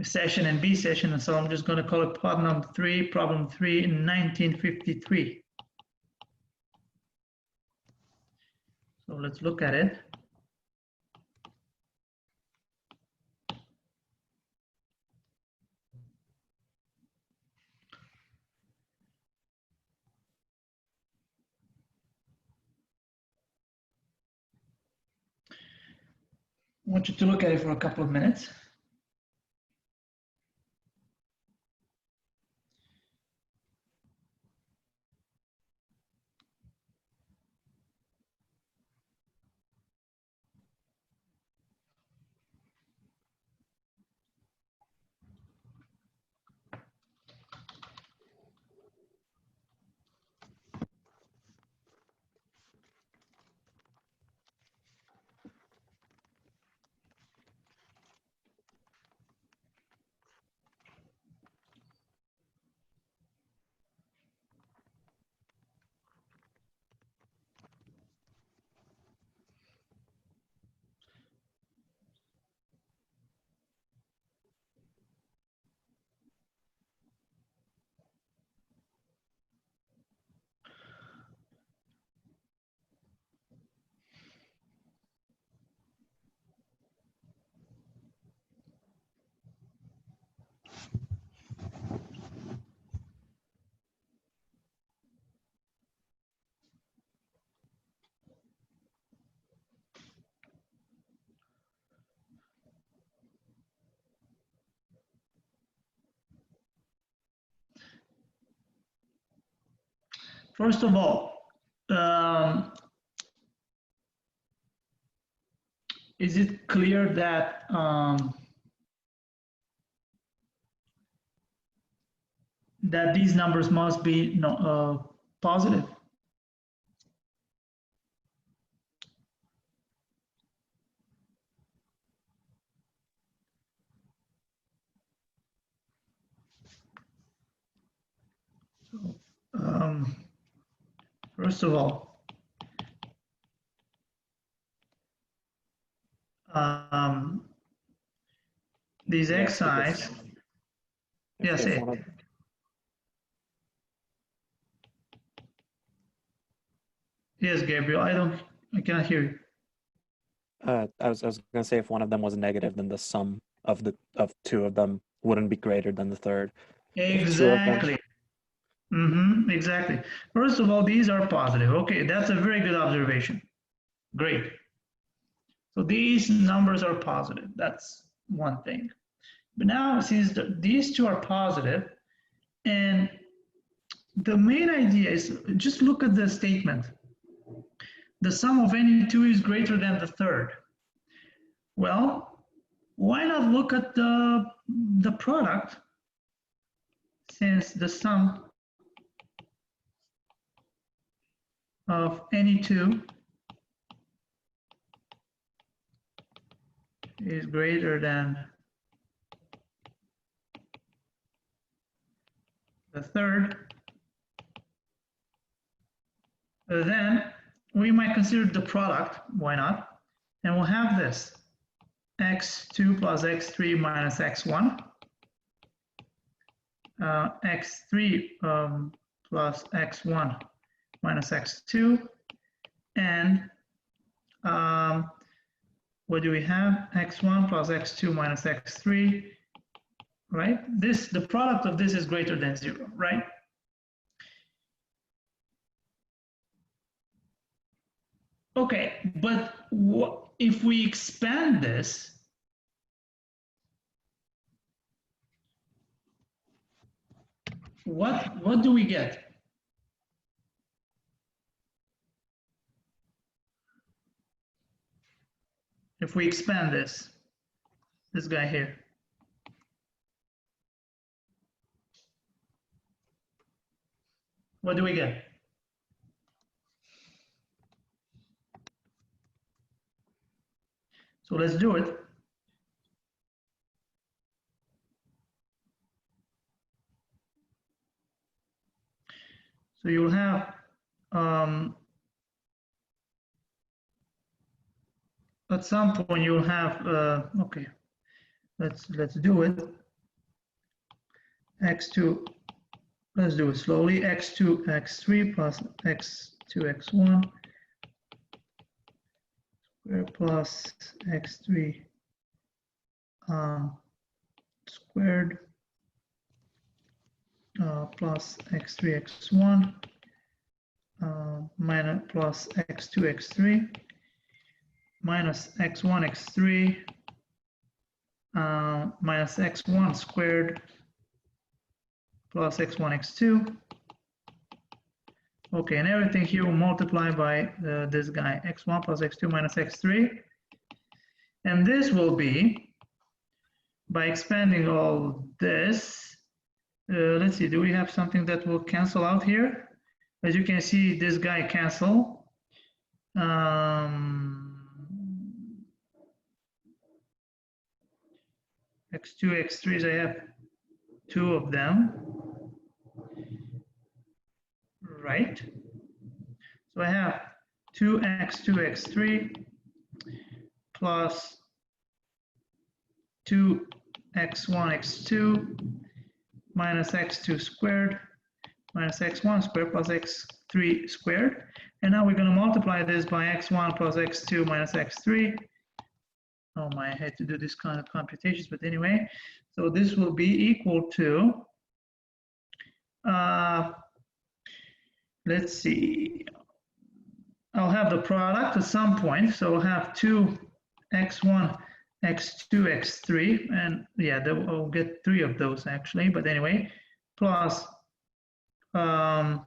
session and B session, and so I'm just going to call it Putnam 3, problem 3 in 1953. So let's look at it. I want you to look at it for a couple of minutes. First of all, is it clear that that these numbers must be positive? So, first of all, these Yes, xi's, yes, if one of, yes, Gabriel, I cannot hear you. I was gonna say if one of them was negative, then the sum of two of them wouldn't be greater than the third. Exactly. Exactly. First of all, these are positive. Okay, that's a very good observation. Great. So these numbers are positive. That's one thing. But now, since these two are positive, and the main idea is just look at the statement. The sum of any two is greater than the third. Well, why not look at the product, since the sum of any two is greater than the third, then we might consider the product, why not? And we'll have this. x2 plus x3 minus x1, x3 plus x1 minus x2, and what do we have? x1 plus x2 minus x3, right? The product of this is greater than 0, right? Okay, but if we expand this, what do we get? If we expand this guy here. What do we get? So let's do it. So you'll have at some point you'll have okay, let's do it. X2, let's do it slowly. X2 x3 plus x2 x1 squared plus x3 squared plus x3 x1 minus plus x2 x3 minus x1 x3 minus x1 squared plus x1 x2. Okay, and everything here will multiply by this guy, x1 plus x2 minus x3. And this will be, by expanding all this, let's see, do we have something that will cancel out here? As you can see, this guy cancel. X2, x3s, I have 2 of them, right? So I have 2x2, x3 plus 2x1, x2 minus x2 squared minus x1 squared plus x3 squared. And now we're going to multiply this by x1 plus x2 minus x3. Oh my, I had to do this kind of computations, but anyway, so this will be equal to, let's see, I'll have the product at some point, so I'll have 2x1, x2, x3, and yeah, I'll get 3 of those actually, but anyway, plus 2x1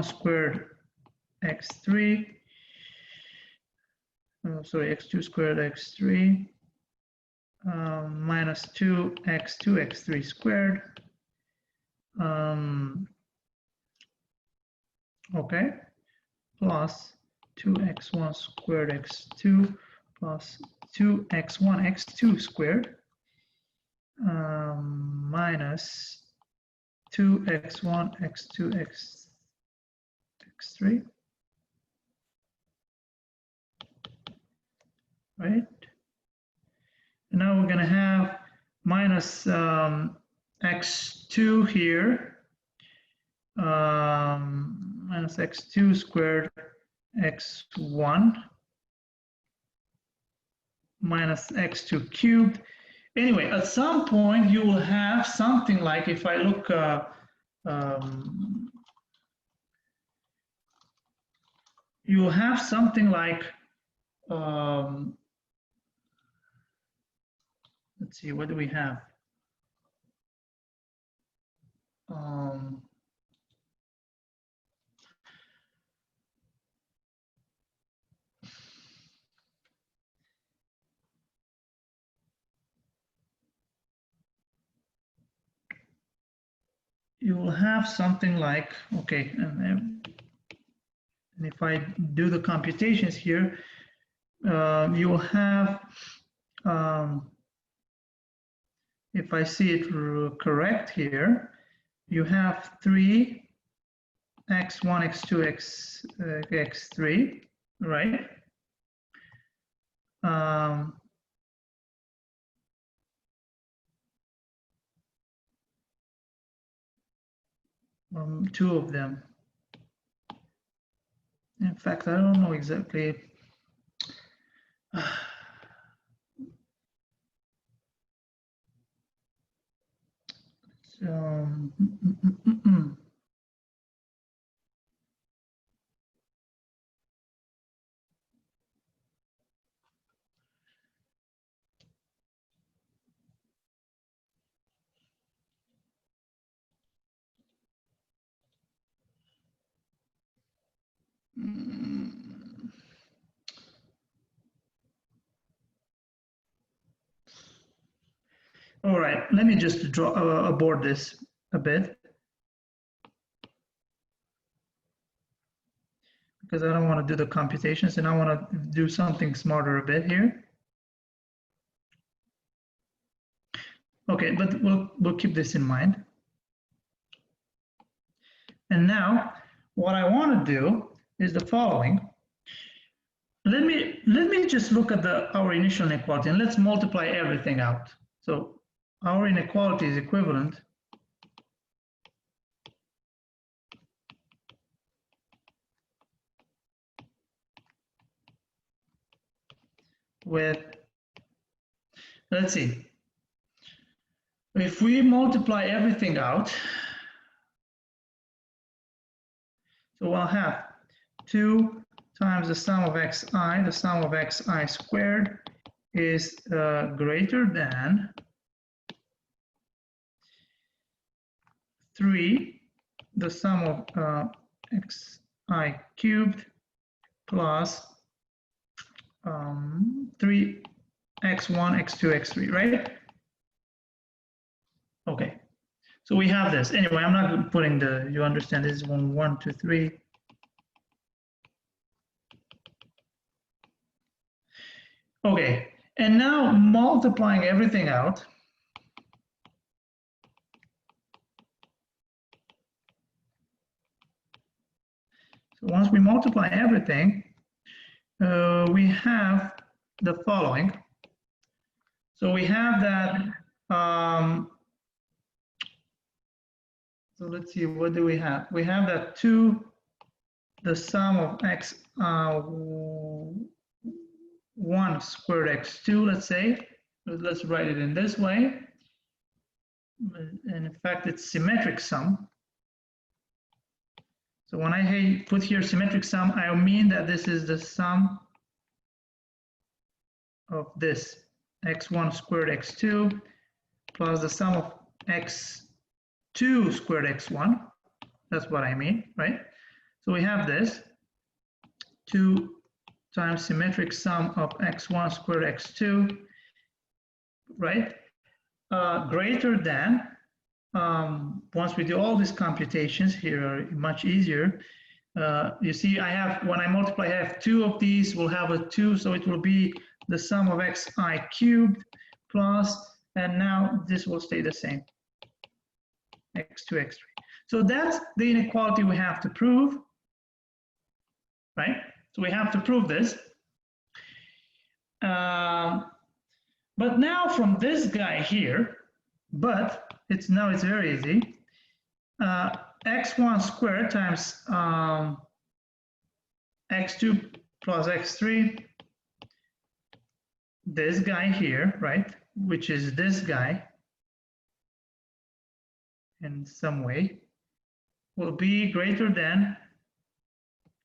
squared x3, sorry, x2 squared x3 minus 2x2 x3 squared. Okay, plus 2x1 squared x2 plus 2x1 x2 squared minus 2x1 x2 x3. Right? And now we're going to have minus x2 here, minus x2 squared x1 minus x2 cubed. Anyway, at some point you will have something like, if I look, you will have something like, let's see, what do we have? You will have something like, okay, and if I do the computations here, you will have, if I see it correct here, you have 3 x1, x2, x3, right? Two of them. In fact, I don't know exactly. All right, let me just draw abort this a bit, because I don't want to do the computations and I want to do something smarter a bit here. Okay, but we'll keep this in mind. And now what I want to do is the following. Let me just look at our initial inequality and let's multiply everything out. So our inequality is equivalent with, let's see, if we multiply everything out, so I'll have 2 times the sum of xi, the sum of xi squared is greater than 3, the sum of xi cubed plus 3 x1, x2, x3, right? Okay, so we have this. Anyway, I'm not putting the, you understand, this is 1, 2, 3. Okay, and now multiplying everything out. So once we multiply everything, we have the following. So we have that, so let's see, what do we have? We have that 2, the sum of x 1 squared x2, let's say. Let's write it in this way. And in fact, it's symmetric sum. So when I put here symmetric sum, I mean that this is the sum of this x1 squared x2 plus the sum of x2 squared x1. That's what I mean, right? So we have this 2 times symmetric sum of x1 squared x2, right? Greater than, once we do all these computations here are much easier. You see, I have, when I multiply, I have 2 of these, we'll have a 2, so it will be the sum of xi cubed plus, and now this will stay the same, x2, x3. So that's the inequality we have to prove, right? So we have to prove this. But now from this guy here, but it's very easy. X1 squared times x2 plus x3, this guy here, right, which is this guy in some way, will be greater than,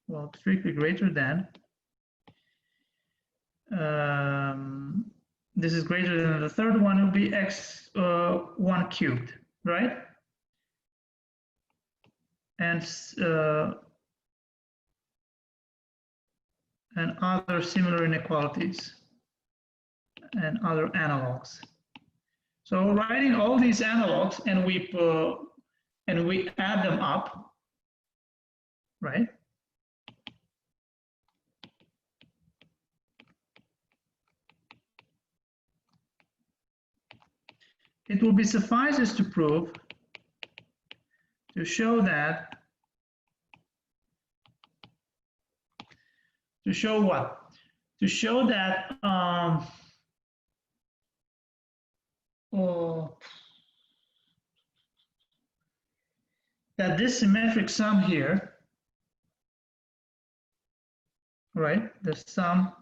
well, strictly greater than, this is greater than the third one, it will be x1 cubed, right? And other similar inequalities and other analogs. So writing all these analogs and we add them up, right? It will be suffices to prove, to show that To show what? To show that that this symmetric sum here, right? The sum,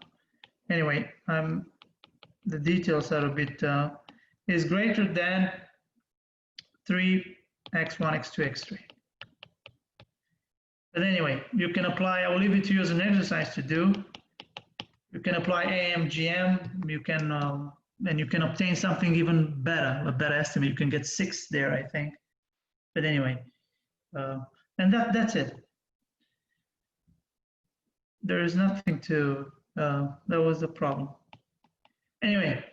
anyway, the details are a bit, is greater than 3x1, x2, x3. But anyway, you can apply, I will leave it to you as an exercise to do. You can apply AMGM, you can, and you can obtain something even better, a better estimate. You can get 6 there, I think. But anyway, and that's it. There is nothing to, that was the problem. Anyway,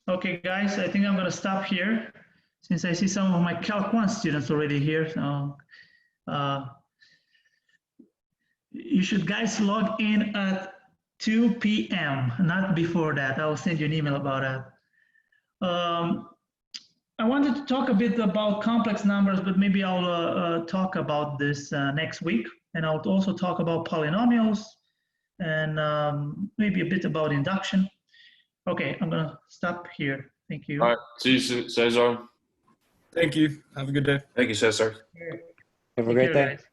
okay guys, I think I'm gonna stop here since I see some of my Calc 1 students already here. So, you should guys log in at 2 p.m., not before that. I will send you an email about that. I wanted to talk a bit about complex numbers, but maybe I'll talk about this next week. And I'll also talk about polynomials and maybe a bit about induction. Okay, I'm gonna stop here. Thank you. All right, see you, Cezar. Thank you. Have a good day. Thank you, Cezar. Have a Take great care, day. guys.